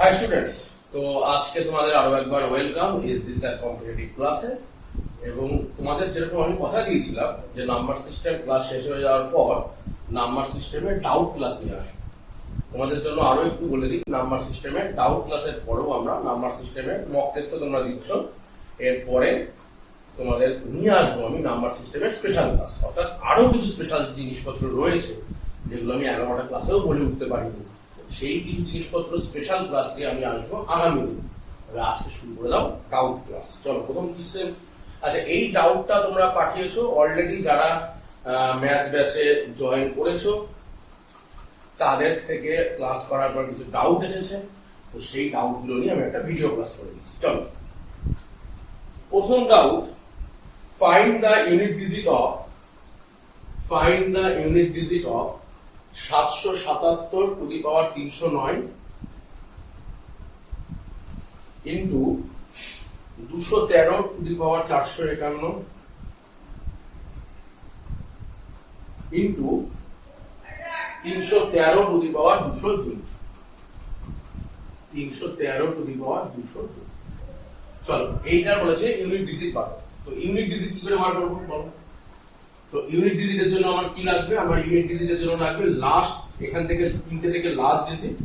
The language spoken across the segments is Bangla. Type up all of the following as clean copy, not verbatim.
হাই স্টুডেন্টস, তো আজকে তোমাদের আরো একবার ওয়েলকাম এসডি স্যার কম্পিটিটিভ ক্লাসে। এবং তোমাদের যেরকম আমি কথা দিয়েছিলাম যে নাম্বার সিস্টেম ক্লাস শেষ হয়ে যাওয়ার পর নাম্বার সিস্টেমের ডাউট ক্লাস নিয়ে আসবো। তোমাদের জন্য আরো একটু বলে দিই, নাম্বার সিস্টেমের ডাউট ক্লাসের পরেও আমরা নাম্বার সিস্টেমের মক টেস্ট তোমরা দিচ্ছ, এরপরে তোমাদের নিয়ে আসবো আমি নাম্বার সিস্টেমের স্পেশাল ক্লাস, অর্থাৎ আরো কিছু স্পেশাল জিনিসপত্র রয়েছে যেগুলো আমি 11টা ক্লাসেও বলে উঠতে পারিনি। সেই কিছু জিনিসপত্র স্পেশাল ক্লাস দিয়ে আমি আসবো আগামী দিন। তবে আজকে শুরু করে দাও ডাউট ক্লাস। চলো প্রথম কিসে, আচ্ছা এই ডাউটটা তোমরা পাঠিয়েছো অলরেডি, যারা ম্যাথ ব্যাচে জয়েন করেছো তাদের থেকে ক্লাস করার পর কিছু ডাউট এসেছে, তো সেই ডাউট গুলো নিয়ে আমি একটা ভিডিও ক্লাস করে দিচ্ছি। চলো প্রথম doubt, find the unit digit of 777 to the power 309 into 213 to the power 451 into 313 to the power 202। 313 to the power 202। চলো এইটা বলেছে ইউনিট ডিজিট পাবো, তো ইউনিট ডিজিট কি করে বার করবো বলো? তো ইউনিট ডিজিটের জন্য আমার কি লাগবে? আমার ইউনিট ডিজিটের জন্য লাগবে লাস্ট, এখান থেকে 3টে থেকে লাস্ট ডিজিট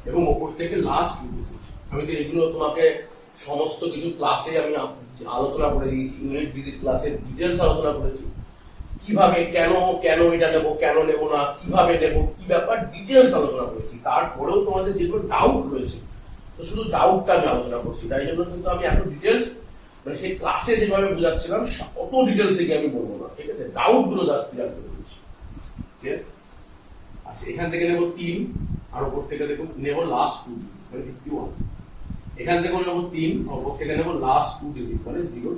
এবং ওপর থেকে লাস্ট 2 ডিজিট। আমি তো এগুলো তোমাকে সমস্ত কিছু ক্লাসে আমি আলোচনা করে দিয়েছি, ইউনিট ডিজিট ক্লাসের ডিটেলস আলোচনা করেছি, কিভাবে কেন এটা নেবো, কেন নেবো না, কিভাবে নেবো, কি ব্যাপার ডিটেলস আলোচনা করেছি। তারপরেও তোমাদের যেগুলো ডাউট রয়েছে, তো শুধু ডাউটটা আমি আলোচনা করছি, তাই জন্য কিন্তু আমি এত ডিটেলস মানে সেই ক্লাসে যেভাবে বুঝাচ্ছিলাম অত ডিটেলস থেকে আমি বলবো না, ঠিক আছে? ডাউট গুলো জাস্ট ক্লিয়ার করে দিচ্ছি। আচ্ছা এখান থেকে নেবো 3 আর উপর থেকে দেখো নেবো লাস্ট 2 মানে 51। এখান থেকে নেবো 3 আর উপর থেকে নেবো লাস্ট 2 ডিজিট মানে 0।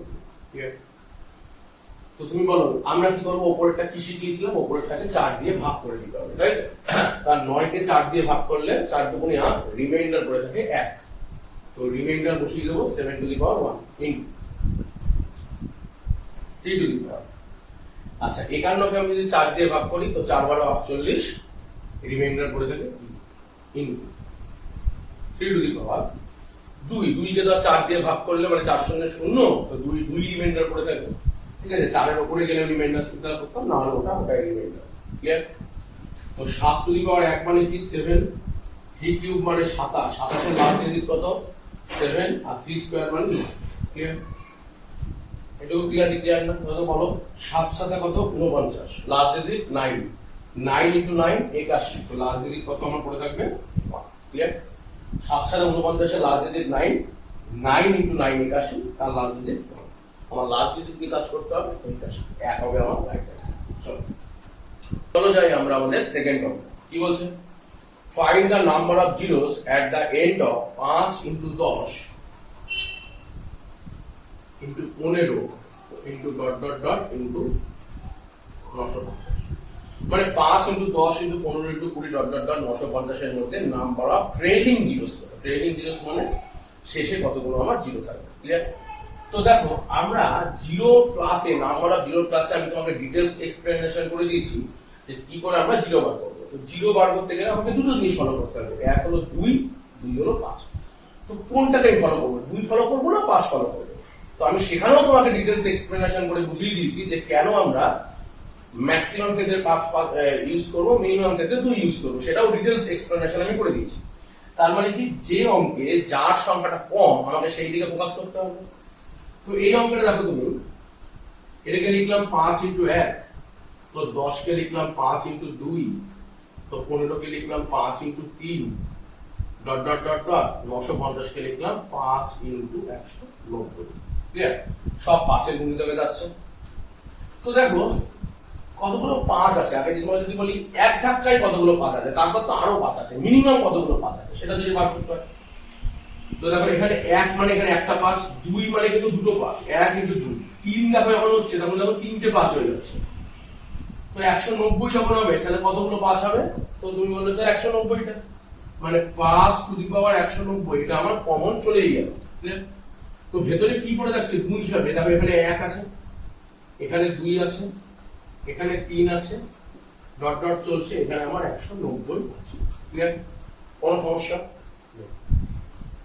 ঠিক আছে, তো তুমি বলো আমরা কি করবো? উপরেরটা কি শিখিয়েছিলাম? উপরেরটাকে 4 দিয়ে ভাগ করে দিতে হবে, তাই তো? তার 9 কে 4 দিয়ে ভাগ করলে 4 দুগুণে 8, রিমাইন্ডার পড়ে থাকে 1। তো রিমাইন্ডার বসিয়ে দেবো 7 to the power 1 into 3 to the power. আচ্ছা 51 কে আমি যদি 4 দিয়ে ভাগ করি তো 4 12 48, রিমাইন্ডার পড়ে থাকে ইন্টু 3 টু দি পাওয়ার 2। 2 কে তো 4 দিয়ে ভাগ করলে মানে 4 শূন্য 0, তো 2 রিমাইন্ডার পড়ে থাকে। ঠিক আছে, 4 এর উপরে গেলে রিমাইন্ডার চিন্তা করতাম, না হলে ওটাই রিমাইন্ডার। ক্লিয়ার? তো 7 টু দি পাওয়ার 1 মানে কি 7, 3 কিউব মানে 27, 27 এর লাস্ট ডিজিট কত? 7 আর 3 স্কয়ার মানে 9। ক্লিয়ার? এটাও ক্লিয়ার না? তাহলে বলো 7 7 কত? 49, লাস্ট ডিজিট 9, 9 ইনটু 9 81, তো লাস্ট ডিজিট কত আমার পড়ে থাকবে 1। ক্লিয়ার? 7 7 49 এর লাস্ট ডিজিট 9, 9 ইনটু 9 81, তার লাস্ট ডিজিট 1। আমার লাস্ট ডিজিট নিয়ে কাজ করতে হবে, তো এটা 1 হবে আমার রাইট অ্যান্সার। চলো যাই আমরা আমাদের সেকেন্ড টপিক। কি বলছে? Find the number of zeros at the end of 5 into 10 into 15 into dot dot dot into 950। মানে 5 into 10 into 15 into 20 dot dot dot 950 এর মধ্যে number of trailing zeros. Trailing zeros মানে শেষে কতগুলো আমার জিরো থাকবে। ক্লিয়ার? তো দেখো আমরা জিরো ক্লাসে, নাম্বার অফ জিরো ক্লাসে আমি তোমাকে ডিটেলস এক্সপ্লেনেশন করে দিয়েছি যে কি করে আমরা জিরো বার করবো। তো জিরো বার করতে গেলে আমাকে দুটো জিনিস ফলো করতে হবে, এক হলো 2, 2 হলো 5। তো কোনটাকে আমি ফলো করবো? 2 ফলো করবো না 5 ফলো করবো? তো আমি সেখানেও তোমাকে ডিটেলস এক্সপ্লেনেশন করে বুঝিয়ে দিয়েছি যে কেন আমরা ম্যাক্সিমাম ক্ষেত্রে 5 ইউজ করবো, মিনিমাম ক্ষেত্রে 2 ইউজ করবো, সেটাও ডিটেলস এক্সপ্লেনেশন আমি করে দিয়েছি। তার মানে কি, যে অঙ্কে যার সংখ্যাটা কম আমাকে সেই দিকে ফোকাস করতে হবে। তো এই অঙ্কটা দেখো তুমি, এটাকে লিখলাম 5 ইন্টু 1, তো 10 কে লিখলাম 5 ইন্টু 2, তো 15 কে লিখলাম 5 into 3 dot dot dot dot 950 কে লিখলাম 5 ইন্টু 190। ক্লিয়ার? সব 5 এর গুণিতকে যাচ্ছে। তো দেখো কতগুলো 5 আছে, আগে যদি বলি এক ধাক্কায় কতগুলো 5 আছে, তারপর তো আরো 5 আছে, মিনিমাম কতগুলো 5 আছে সেটা যদি বার করতে হয়। তো দেখো এখানে 1 মানে এখানে একটা 5, 2 মানে কিন্তু দুটো 5, 1 ইনটু 2, 3 দেখো যখন হচ্ছে তখন দেখো 3টে 5 হয়ে যাচ্ছে। তো 190 যখন হবে তাহলে কতগুলো 5 হবে? তো তুমি বললে স্যার 190টা, মানে 5 টু দি পাওয়ার 190, এটা আমার কমন চলেই গেল। ক্লিয়ার? তো ভেতরে কি পড়ে যাচ্ছে গুণ হিসাবে, দেখো এখানে 1 আছে, এখানে 2 আছে, এখানে 3 আছে, ডট ডট চলছে, এখানে আমার 190 আছে। ক্লিয়ার? কোন সমস্যা?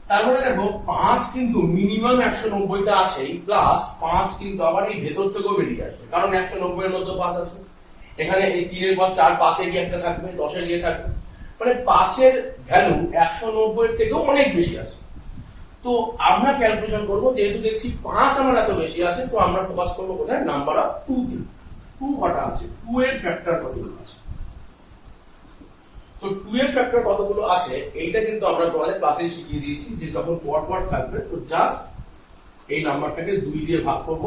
তারপরে দেখো 5 কিন্তু মিনিমাম 190টা আছেই, প্লাস 5 কিন্তু আবার এই ভেতর থেকেও বেরিয়ে আসবে, কারণ 190 এর মধ্যে 5 আছে। এখানে এই 3 এর পর 4, 5 এ গিয়ে একটা থাকবে, 10 এ গিয়ে থাকবে, মানে 5 এর ভ্যালু 190 এর থেকেও অনেক বেশি আছে। তো আমরা ক্যালকুলেশন করব, যেহেতু দেখছি 5 আমার এত বেশি আছে, তো আমরা ফোকাস করব কোথায়, নাম্বার অফ 2 তে। 2 কটা আছে, 2 এর ফ্যাক্টর কতগুলো আছে। তো 2 এর ফ্যাক্টর কতগুলো আছে এইটা কিন্তু আমরা তোমাদের ক্লাসে শিখিয়ে দিয়েছি, যে যখন পর থাকবে তো জাস্ট এই নাম্বারটাকে 2 দিয়ে ভাগ করব,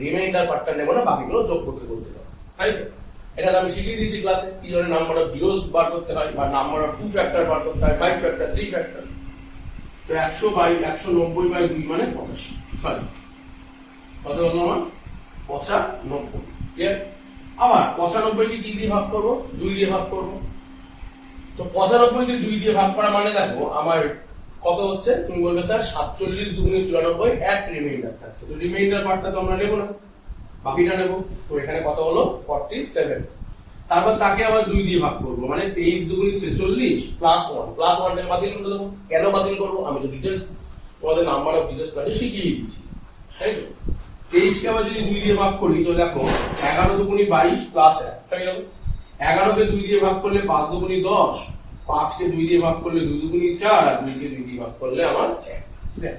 রিমাইন্ডার পার্টটা নেব না, বাকিগুলো যোগ করতে বলতে হবে, তাই তো? এটা আমি শিখিয়ে দিয়েছি ক্লাসে, কি ধরনের নাম্বার অফ জিরোস বার করতে হয়, বা নাম্বার অফ 2 ফ্যাক্টর বার করতে হয়, 5 ফ্যাক্টর, 3 ফ্যাক্টর। তো 190/2 মানে 85, সরি কত হলো আমার, 95। ক্লিয়ার? আবার 95 কে কি দিয়ে ভাগ করব, 2 দিয়ে ভাগ করব। তো 95 কে 2 দিয়ে ভাগ করা মানে দেখো আমার কত হচ্ছে, তুমি বলবে স্যার 47 দুগুণে 94, এক রিমাইন্ডার থাকছে, তো রিমাইন্ডার পার্টটা তো আমরা নেব না, বাকিটা নেব। তো এখানে কত হলো, 47। তারপর তাকে আবার 2 দিয়ে ভাগ করব, মানে 23 দুগুণে 46 প্লাস 1, প্লাস 1 টাকে বাতিল করে দেবো। কেন বাতিল করবো, আমি তো ডিটেইলস তোমাদের নাম্বার অফ জিরোস ক্লাসে শিখিয়ে দিয়েছি, তাই তো? 23 কে আবার যদি 2 দিয়ে ভাগ করি, তো দেখো 11 দুগুণে 22 প্লাস 1, তাই না? 11 কে 2 দিয়ে ভাগ করলে 5 দুগুণে 10, 5 কে 2 দিয়ে ভাগ করলে 2 দুগুণে 4, আর 2 কে 2 দিয়ে ভাগ করলে আমার 1।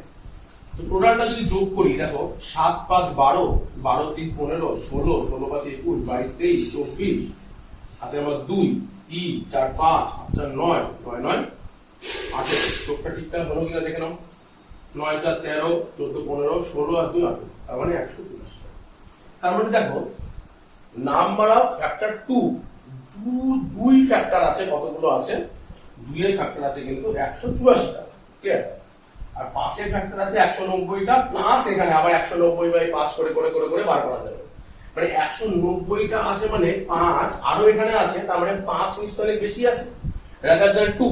তো টোটালটা যদি যোগ করি, দেখো 7 5 12, 12 3 15, 16, 16 5 21, 22 23, 24, হাতে আমার 2, 3 4 5, 4 9, 9 9 18। চোখটা ঠিকঠাক হলো কিনা দেখে নাও। 9 4 13, 14 15, 16 আর 2 18, তার মানে 184। তার মানে দেখো নাম্বার অফ ফ্যাক্টর 2, 2 ফ্যাক্টর আছে, কতগুলো আছে, 2 এর ফ্যাক্টর আছে কিন্তু 184টা। ক্লিয়ার? আর 5 এর ফ্যাক্টর আছে 190টা, প্লাস এখানে আবার 190/5 করে করে করে করে বার করা যাবে, মানে 190টা আছে, মানে 5 আরো এখানে আছে, তার মানে 5 নিশ্চয়ই অনেক বেশি আছে, রাদার দ্যান 2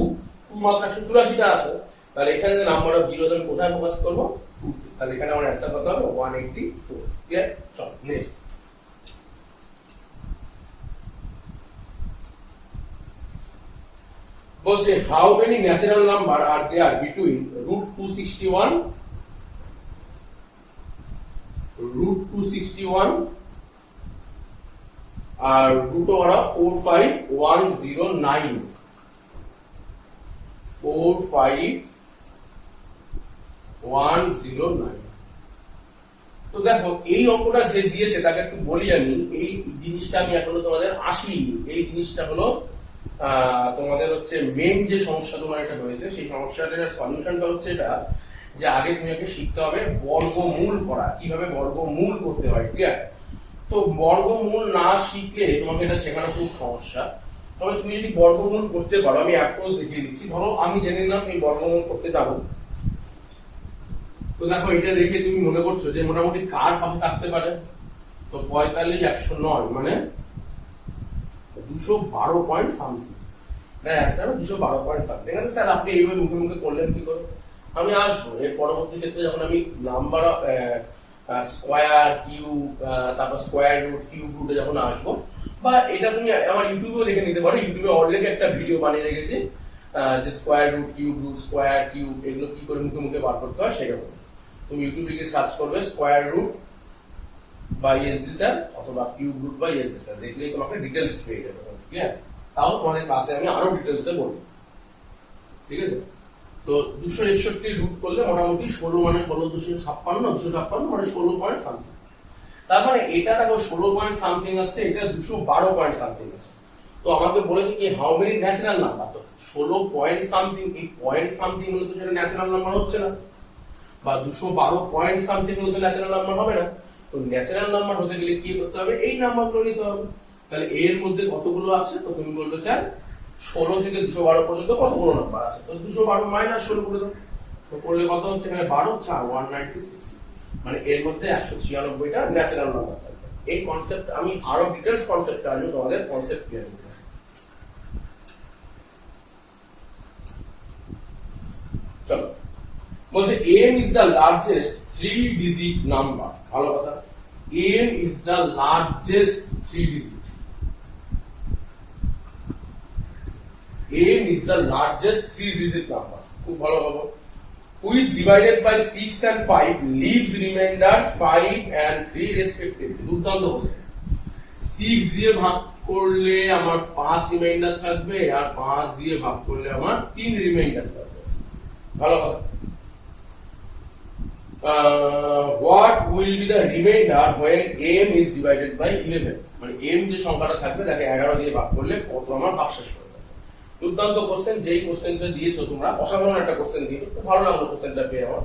মাত্র 184টা আছে। তাহলে এখানে নাম্বার অফ জিরোস আমি কোথায় ফোকাস করব, 2 তে। তাহলে এখানে আমার অ্যান্সার কত হবে, 184। ক্লিয়ার? চল নেক্সট। বলছে how many natural number are there between √261 আর √45,109 45,109। তো দেখো এই অঙ্কটা যে দিয়েছে তাকে একটু বলি আমি, এই জিনিসটা আমি এখনো তোমাদের আসিনি। এই জিনিসটা হলো তোমাদের হচ্ছে মেন যে সমস্যা তোমার এটা হয়েছে, সেই সমস্যাটার সলিউশনটা হচ্ছে এটা, যে আগে তোমাকে শিখতে হবে বর্গমূল করা, কিভাবে বর্গমূল করতে হয়। ক্লিয়ার? তো বর্গমূল না শিখলে তোমাকে এটা শেখানো খুব সমস্যা। তবে তুমি যদি বর্গমূল করতে পারো, আমি অ্যাপ্রোচ দেখিয়ে দিচ্ছি। ধরো আমি জেনে নিলাম এই বর্গমূল করতে যাবো, তো দেখো এটা দেখে তুমি মনে করছো যে মোটামুটি কার পাশে থাকতে পারে, তো 45 109 মানে 212 point something. Sir 212 point something. Sir আপনি এইভাবে মুখে মুখে করলেন কি করে? আমি আসবো এর পরবর্তী ক্ষেত্রে, যখন আমি নাম্বার স্কোয়ার কিউব, তারপর স্কোয়ার রুট, কিউব রুটে যখন আসবো, বা এটা তুমি আমার ইউটিউবেও দেখে নিতে পারো। ইউটিউবে অলরেডি একটা ভিডিও বানিয়ে রেখেছি, যে square root, cube root, square cube এগুলো কি করে মুখে মুখে বার করতে হয় সেরকম। তুমি ইউটিউবে গিয়ে সার্চ করবে স্কোয়ার রুট বা ইএসডি স্যার, অথবা কিউব রুট বা ইএসডি স্যার, দেখলেই তোমাকে ডিটেলস পেয়ে যাবে। ক্লিয়ার? তাও তোমাদের ক্লাসে আমি আরো ডিটেলস দিয়ে বলবো, ঠিক আছে? তো 261 রুট করলে মোটামুটি 16 মানে 16 256, 256 মানে 16 পয়েন্ট সামথিং। তার মানে এটা দেখো 16 পয়েন্ট সামথিং আসছে, এটা 212 পয়েন্ট সামথিং আছে। তো আমাকে বলেছে কি হাউ মেনি ন্যাচারাল নাম্বার, তো 16 পয়েন্ট সামথিং, এই পয়েন্ট সামথিং হলে তো সেটা ন্যাচারাল নাম্বার হচ্ছে না, বা 212 পয়েন্ট সামথিং হলে তো ন্যাচারাল নাম্বার হবে না। তো ন্যাচারাল নাম্বার হতে গেলে কি করতে হবে, এই নাম্বারগুলো নিতে হবে। তাহলে এর মধ্যে কতগুলো আছে, তো তুমি বলবে স্যার 16 থেকে 212 পর্যন্ত কতগুলো নাম্বার আছে, তো 212 মাইনাস 16 করে দাও। তো করলে কত হচ্ছে, এখানে 12 4 196, মানে এর মধ্যে 196টা ন্যাচারাল নাম্বার থাকবে। এই কনসেপ্ট আমি আরো ডিটেইলস কনসেপ্টে আসবো, তোমাদের কনসেপ্ট ক্লিয়ার করতে। চলো, বলছে m is the largest 3 digit number। ভালো কথা, m is the largest 3 digit, m is the largest 3 digit number। খুব ভালো ভালো, which divided by 6 and 5 leaves remainder 5 and 3 respectively. দুর্দান্ত কোশ্চেন। 6 দিয়ে ভাগ করলে আমার 5 রিমাইন্ডার থাকবে আর 5 দিয়ে ভাগ করলে আমার 3 রিমাইন্ডার থাকবে। ভালো কথা। What will be the remainder when m is divided by 11? মানে m যে সংখ্যাটা থাকবে তাকে 11 দিয়ে ভাগ করলে কত আমার ভাগশেষ করে দেবে। দুর্দান্ত কোশ্চেন, যেই কোশ্চেনটা দিয়েছো তোমরা অসাধারণ একটা কোশ্চেন দিয়েছো, খুব ভালো লাগলো কোশ্চেনটা পেয়ে আমার।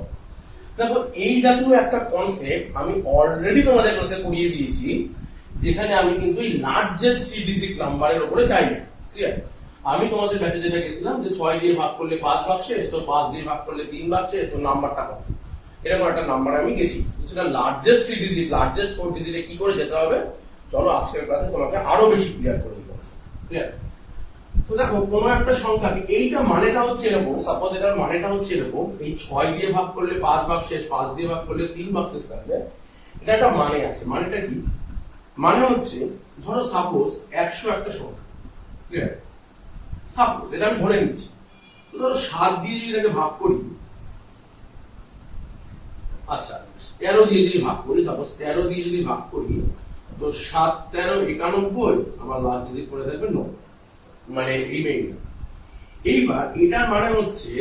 দেখো এই জাতীয় একটা কনসেপ্ট আমি অলরেডি তোমাদের ক্লাসে পড়িয়ে দিয়েছি, যেখানে আমি কিন্তু এই লার্জেস্ট 3 ডিজিট নাম্বারের উপরে যাই না, ঠিক আছে? আমি তোমাদের ব্যাচে যেটা গেছিলাম যে 6 দিয়ে ভাগ করলে 5 ভাগশেষ, তো 5 দিয়ে ভাগ করলে 3 ভাগশেষ, তো নাম্বারটা কত, এরকম একটা নাম্বার আমি গেছি। সেটা লার্জেস্ট 3 ডিজিট, লার্জেস্ট 4 ডিজিটে কি করে যেতে হবে, চলো আজকের ক্লাসে তোমাকে আরো বেশি ক্লিয়ার করে দিতে হবে। ঠিক আছে? তো দেখো কোনো একটা সংখ্যাকে এইটা মানেটা হচ্ছে এরকম, সাপোজ এটার মানেটা হচ্ছে এরকম, এই 6 দিয়ে ভাগ করলে 5 ভাগশেষ, 5 দিয়ে ভাগ করলে 3 ভাগশেষ থাকবে। এটা একটা মানে আছে। মানেটা কি? মানে হচ্ছে ধরো সাপোজ 100 একটা সংখ্যা, ঠিক আছে? সাপোজ এটা আমি ধরে নিচ্ছি। তো ধরো 7 দিয়ে যদি এটাকে ভাগ করি, আচ্ছা 13 দিয়ে যদি ভাগ করি, সাপোজ 13 দিয়ে যদি ভাগ করি, তো 7 13 91, আবার লাস্ট ডিজিট করে দেবে 9, মানে রিমাইন্ডার। এইবার এটার মানে হচ্ছে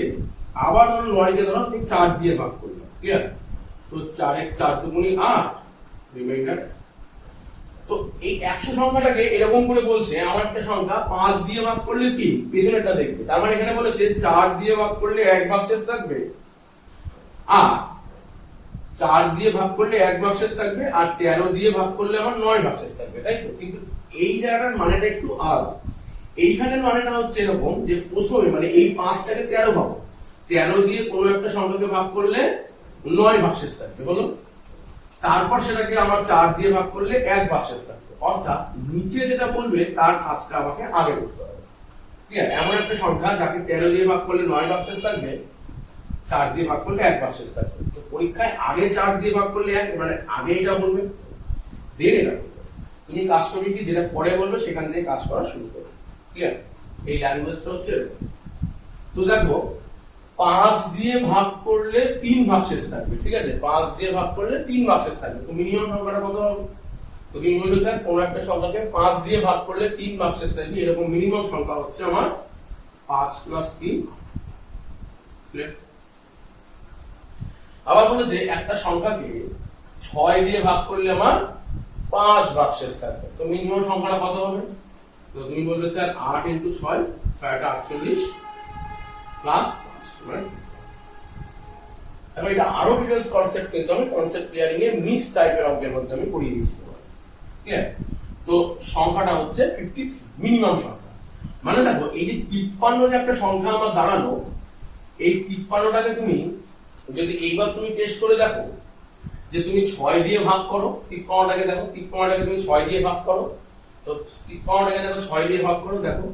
আবার ধরো 9 কে ধরো 4 দিয়ে ভাগ করলাম, ক্লিয়ার? তো 4 এর 4 দুগুণী 8, রিমাইন্ডার। তো এই 100 সংখ্যাটাকে এরকম করে বলছে আমার একটা সংখ্যা 5 দিয়ে ভাগ করলে 3, পেছনেরটা দেখবে। তার মানে এখানে বলেছে 4 দিয়ে ভাগ করলে 1 ভাগশেষ থাকবে, আর 4 দিয়ে ভাগ করলে 1 ভাগশেষ থাকবে, আর 13 দিয়ে ভাগ করলে আমার 9 ভাগশেষ থাকবে, তাই তো? কিন্তু এই জায়গাটার মানেটা একটু আলাদা। এইখানের মানেটা হচ্ছে এরকম যে প্রথমে মানে এই 5টাকে 13 ভাগ, 13 দিয়ে কোনো একটা সংখ্যাকে ভাগ করলে 9 ভাগশেষ থাকবে, বলো? তারপর সেটাকে আমার 4 দিয়ে ভাগ করলে 1 ভাগশেষ থাকবে। অর্থাৎ নিচে যেটা বলবে তার কাজটা আমাকে আগে করতে হবে, ঠিক আছে? এমন একটা সংখ্যা যাকে 13 দিয়ে ভাগ করলে 9 ভাগশেষ থাকবে, 4 দিয়ে ভাগ করলে 1 ভাগশেষ থাকবে। তো পরীক্ষায় আগে 4 দিয়ে ভাগ করলে 1, মানে আগে এটা বলবে, দেন এটা বলবে। তুমি কাজ করবে কি, যেটা পরে বলবে সেখান থেকে কাজ করা শুরু করবে, ক্লিয়ার? এই ল্যাঙ্গুয়েজটা হচ্ছে। তো দেখো 5 দিয়ে ভাগ করলে 3 ভাগশেষ থাকবে, ঠিক আছে? 5 দিয়ে ভাগ করলে 3 ভাগশেষ থাকবে। তো মিনিমাম সংখ্যাটা কত হবে? তো তুমি বলবে স্যার কোন একটা সংখ্যাকে 5 দিয়ে ভাগ করলে 3 ভাগশেষ থাকবে, এরকম মিনিমাম সংখ্যা হচ্ছে আমার 5 + 3, ক্লিয়ার? আবার বলেছে একটা সংখ্যাকে 6 দিয়ে ভাগ করলে আমার 5 ভাগশেষ থাকবে। তো মিনিমাম সংখ্যাটা কত হবে? তো তুমি বলবে স্যার 8 × 6, 6টা 48 প্লাস 5, রাইট? এটা আরো ডিটেইলস কনসেপ্ট কিন্তু আমি কনসেপ্ট ক্লিয়ারিং এ মিক্স টাইপের অঙ্কের মধ্যে আমি পড়িয়ে দিয়েছি, ঠিক আছে? তো সংখ্যাটা হচ্ছে 53, মিনিমাম সংখ্যা। মানে দেখো এই যে 53 যে একটা সংখ্যা আমার দাঁড়ালো, এই 53টাকে তুমি যদি এইবার তুমি টেস্ট করে দেখো যে তুমি 6 দিয়ে ভাগ করো 53টাকে, দেখো 53টাকে তুমি 6 দিয়ে ভাগ করো, তো 53টাকে দেখো 6 দিয়ে ভাগ করো, দেখো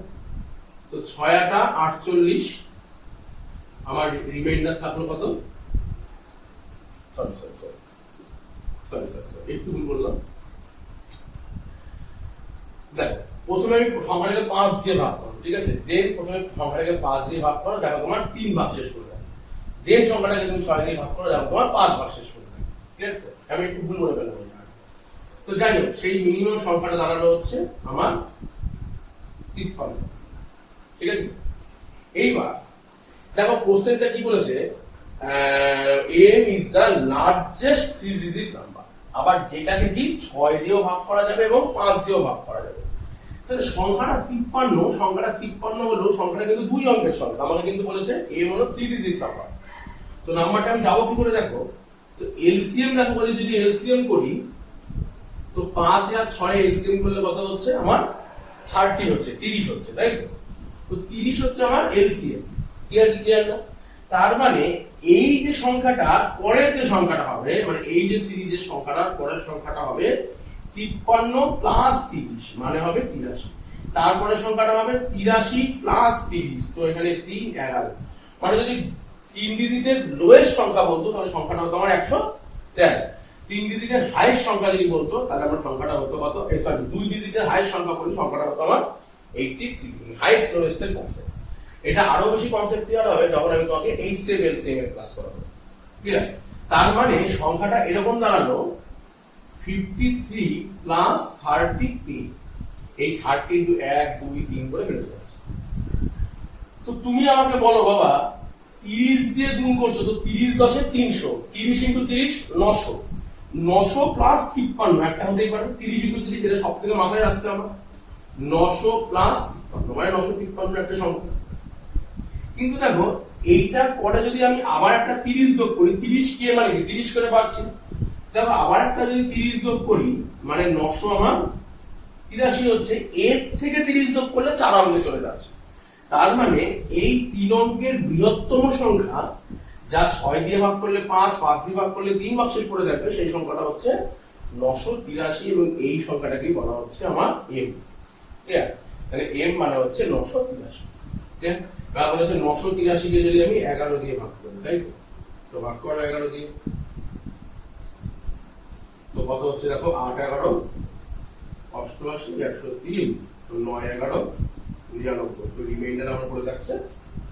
তো 6 × 8 = 48, আমার রিমাইন্ডার থাকলো কত? সরি একটু ভুল বললাম। দেখো প্রথমে আমি সংখ্যাটাকে 5 দিয়ে ভাগ করো, ঠিক আছে? দেন প্রথমে সংখ্যাটাকে 5 দিয়ে ভাগ করো, দেখো তোমার 3 ভাগশেষ করে দেয়। দেন সংখ্যাটাকে তুমি 6 দিয়ে ভাগ করো, দেখো তোমার 5 ভাগশেষ করে দেয়, ক্লিয়ার? তো আমি একটু ভুল বলে ফেললাম। তো যাই হোক, সেই মিনিমাম সংখ্যাটা দাঁড়ানো হচ্ছে আমার 53, ঠিক আছে? এইবার দেখো কোশ্চেনটা কি বলেছে, m is the largest 3 digit number। আবার যেটাকে কি 6 দিয়েও ভাগ করা যাবে এবং 5 দিয়েও ভাগ করা যাবে। তাহলে সংখ্যাটা 53 হলো সংখ্যাটা কিন্তু 2 অঙ্কের সংখ্যা। আমাকে কিন্তু বলেছে m হলো 3 ডিজিট নাম্বার। তো নাম্বারটা আমি যাবো কি করে, দেখো তো এলসিএম, দেখো যদি এলসিএম করি তো 5 আর 6 এলসিএম করলে কত হচ্ছে আমার 30 হচ্ছে, 30 হচ্ছে, তাই তো? তো 30 হচ্ছে আমার এলসিএম, ক্লিয়ার না? তার মানে এই যে সংখ্যাটা পরের যে সংখ্যাটা হবে, মানে এই যে সিরিজের সংখ্যাটা পরের সংখ্যাটা হবে 53 + 30, মানে হবে 83। তারপরে সংখ্যাটা হবে 83 + 30, তো এখানে 3 11, মানে যদি 3 ডিজিটের লোয়েস্ট সংখ্যা বলতো তাহলে সংখ্যাটা হতো আমার 113। 3 ডিজিটের হাইয়েস্ট সংখ্যা যদি বলতো তাহলে আমার সংখ্যাটা হতো কত? সরি, 2 ডিজিটের হাইয়েস্ট সংখ্যা বললে সংখ্যাটা হতো আমার 83, হাইয়েস্ট লোয়েস্টের কনসেপ্ট। এটা আরো বেশি কনসেপ্ট ক্লিয়ার হবে যখন আমি তোমাকে এইচসিএফ এলসিএম এর ক্লাস করাবো। ঠিক আছে, তার মানে সংখ্যাটা এরকম দাঁড়ালো 53 প্লাস 38। এই 30 ইন্টু 1 2 3 করে বেড়ে যাচ্ছে। তো তুমি আমাকে বলো বাবা 30 দিয়ে গুণ করছো, তো 30 10 300, 30 ইন্টু 30 900, 900 প্লাস 53 একটা হতেই পারে। 30 ইন্টু 30 এটা সব থেকে মাথায় আসছে আমার, 900 প্লাস 53 মানে 953 একটা সংখ্যা। কিন্তু দেখো এইটার পরে যদি আমি আবার একটা 30 যোগ করি, 30 কে মানে কি 30 করে পাচ্ছি, দেখো আবার একটা যদি 30 যোগ করি মানে 900 আমার 83 হচ্ছে। এর থেকে 30 যোগ করলে 4 অঙ্কে চলে যাচ্ছে। তার মানে এই 3 অঙ্কের বৃহত্তম সংখ্যা যা 6 দিয়ে ভাগ করলে 5, 5 দিয়ে ভাগ করলে 3 ভাগ শেষ করে থাকবে, সেই সংখ্যাটা হচ্ছে 983 এবং এই সংখ্যাটাকেই বলা হচ্ছে আমার এম। ঠিক আছে, তাহলে এম মানে হচ্ছে 983। ঠিক আছে, এবার বলেছে 983 কে যদি আমি 11 দিয়ে ভাগ করি, তাই তো ভাগ করো 11 দিয়ে, তো কত হচ্ছে দেখো 8 11 88 103, তো 9 11 99, তো রিমাইন্ডার আমার পড়ে যাচ্ছে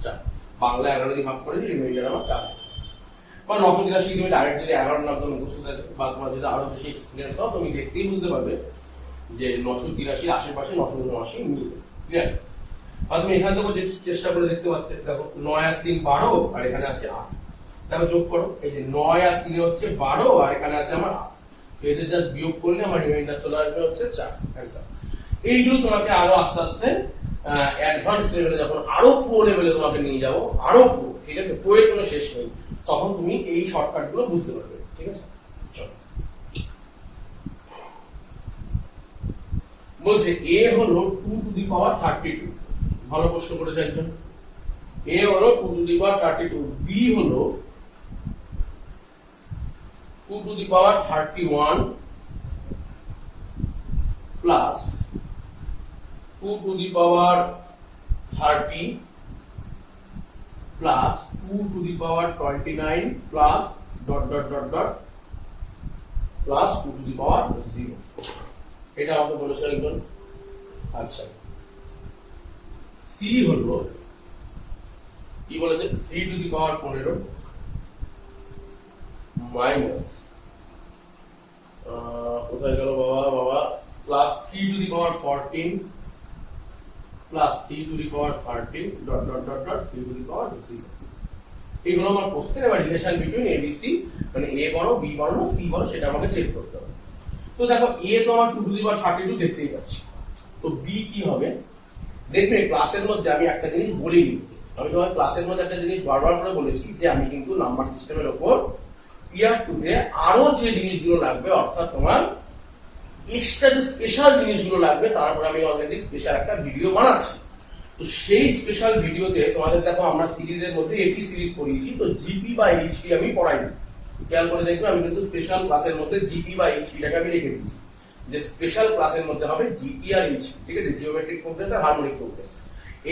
4। বাংলা 11 দিয়ে ভাগ করে রিমাইন্ডার আমার 4। বা 983 তুমি ডাইরেক্ট যদি 11 নাম তো মুখস্থ থাকে, বা তোমার যদি আরো বেশি এক্সপেরিয়েন্স হয় তুমি দেখতেই বুঝতে পারবে যে 983 আশেপাশে 979 মিলবে। ঠিক আছে, আর তুমি এখান থেকে চেষ্টা করে দেখতে পারতে, দেখো 9 আর 3 12 আর এখানে আছে 8, তাহলে যোগ করো, এই যে 9 আর 3 হচ্ছে 12 আর এখানে আছে আমার 8, তো এদের জাস্ট বিয়োগ করলে আমার রিমাইন্ডার চলে আসবে হচ্ছে 4 অ্যানসার। এইগুলো তোমাকে আরো আস্তে আস্তে অ্যাডভান্স লেভেলে যখন আরো প্রো লেভেলে তোমাকে নিয়ে যাবো, আরো প্রো, ঠিক আছে, প্রো এর কোনো শেষ নেই, তখন তুমি এই শর্টকাট গুলো বুঝতে পারবে। ঠিক আছে, চলো বলছে এ হলো 2 টু দি পাওয়ার 32, ভালো প্রশ্ন করেছে একজন। এ হলো 2 টু দি পাওয়ার 32, বি হলো 2 to the power 31 plus 2 to the power 30 plus 2 to the power 29 plus dot dot dot dot plus 2 to the power 0। এটা আমাকে বলেছে একজন। আচ্ছা, সি হলো কি বলেছে 3 টু দি পাওয়ার 15 মাইনাস কোথায় গেল বাবা plus 3 to the power 14 plus 3 to the power 13 dot dot dot dot 3 to the power 0। এগুলো আমার প্রশ্নের এবার রিলেশন বিটুইন এবিসি মানে এ বড় বি বড় না সি বড় সেটা আমাকে চেক করতে হবে। তো দেখো এ তো আমার 2 টু দি পাওয়ার 32 দেখতেই পাচ্ছি, তো বি কি হবে দেখবে। ক্লাসের মধ্যে আমি একটা জিনিস বলিনি, আমি তোমার ক্লাসের মধ্যে একটা জিনিস বারবার করে বলেছি যে আমি কিন্তু নাম্বার সিস্টেমের উপর টিয়ার 2 তে আরো যে জিনিসগুলো লাগবে, অর্থাৎ তোমার এক্সট্রা যে স্পেশাল জিনিসগুলো লাগবে, তারপর আমি অলরেডি স্পেশাল একটা ভিডিও বানাচ্ছি। তো সেই স্পেশাল ভিডিওতে তোমাদের দেখো আমরা সিরিজের মধ্যে এপি সিরিজ পড়িয়েছি, তো জিপি বা এইচপি আমি পড়াইনি, খেয়াল করে দেখবে আমি কিন্তু স্পেশাল ক্লাসের মধ্যে জিপি বা এইচপিটাকে আমি রেখে দিয়েছি, যে স্পেশাল ক্লাসের মধ্যে হবে জিপি আর এইচপি। ঠিক আছে, জিওমেট্রিক প্রোগ্রেস আর হারমোনিক প্রোগ্রেস,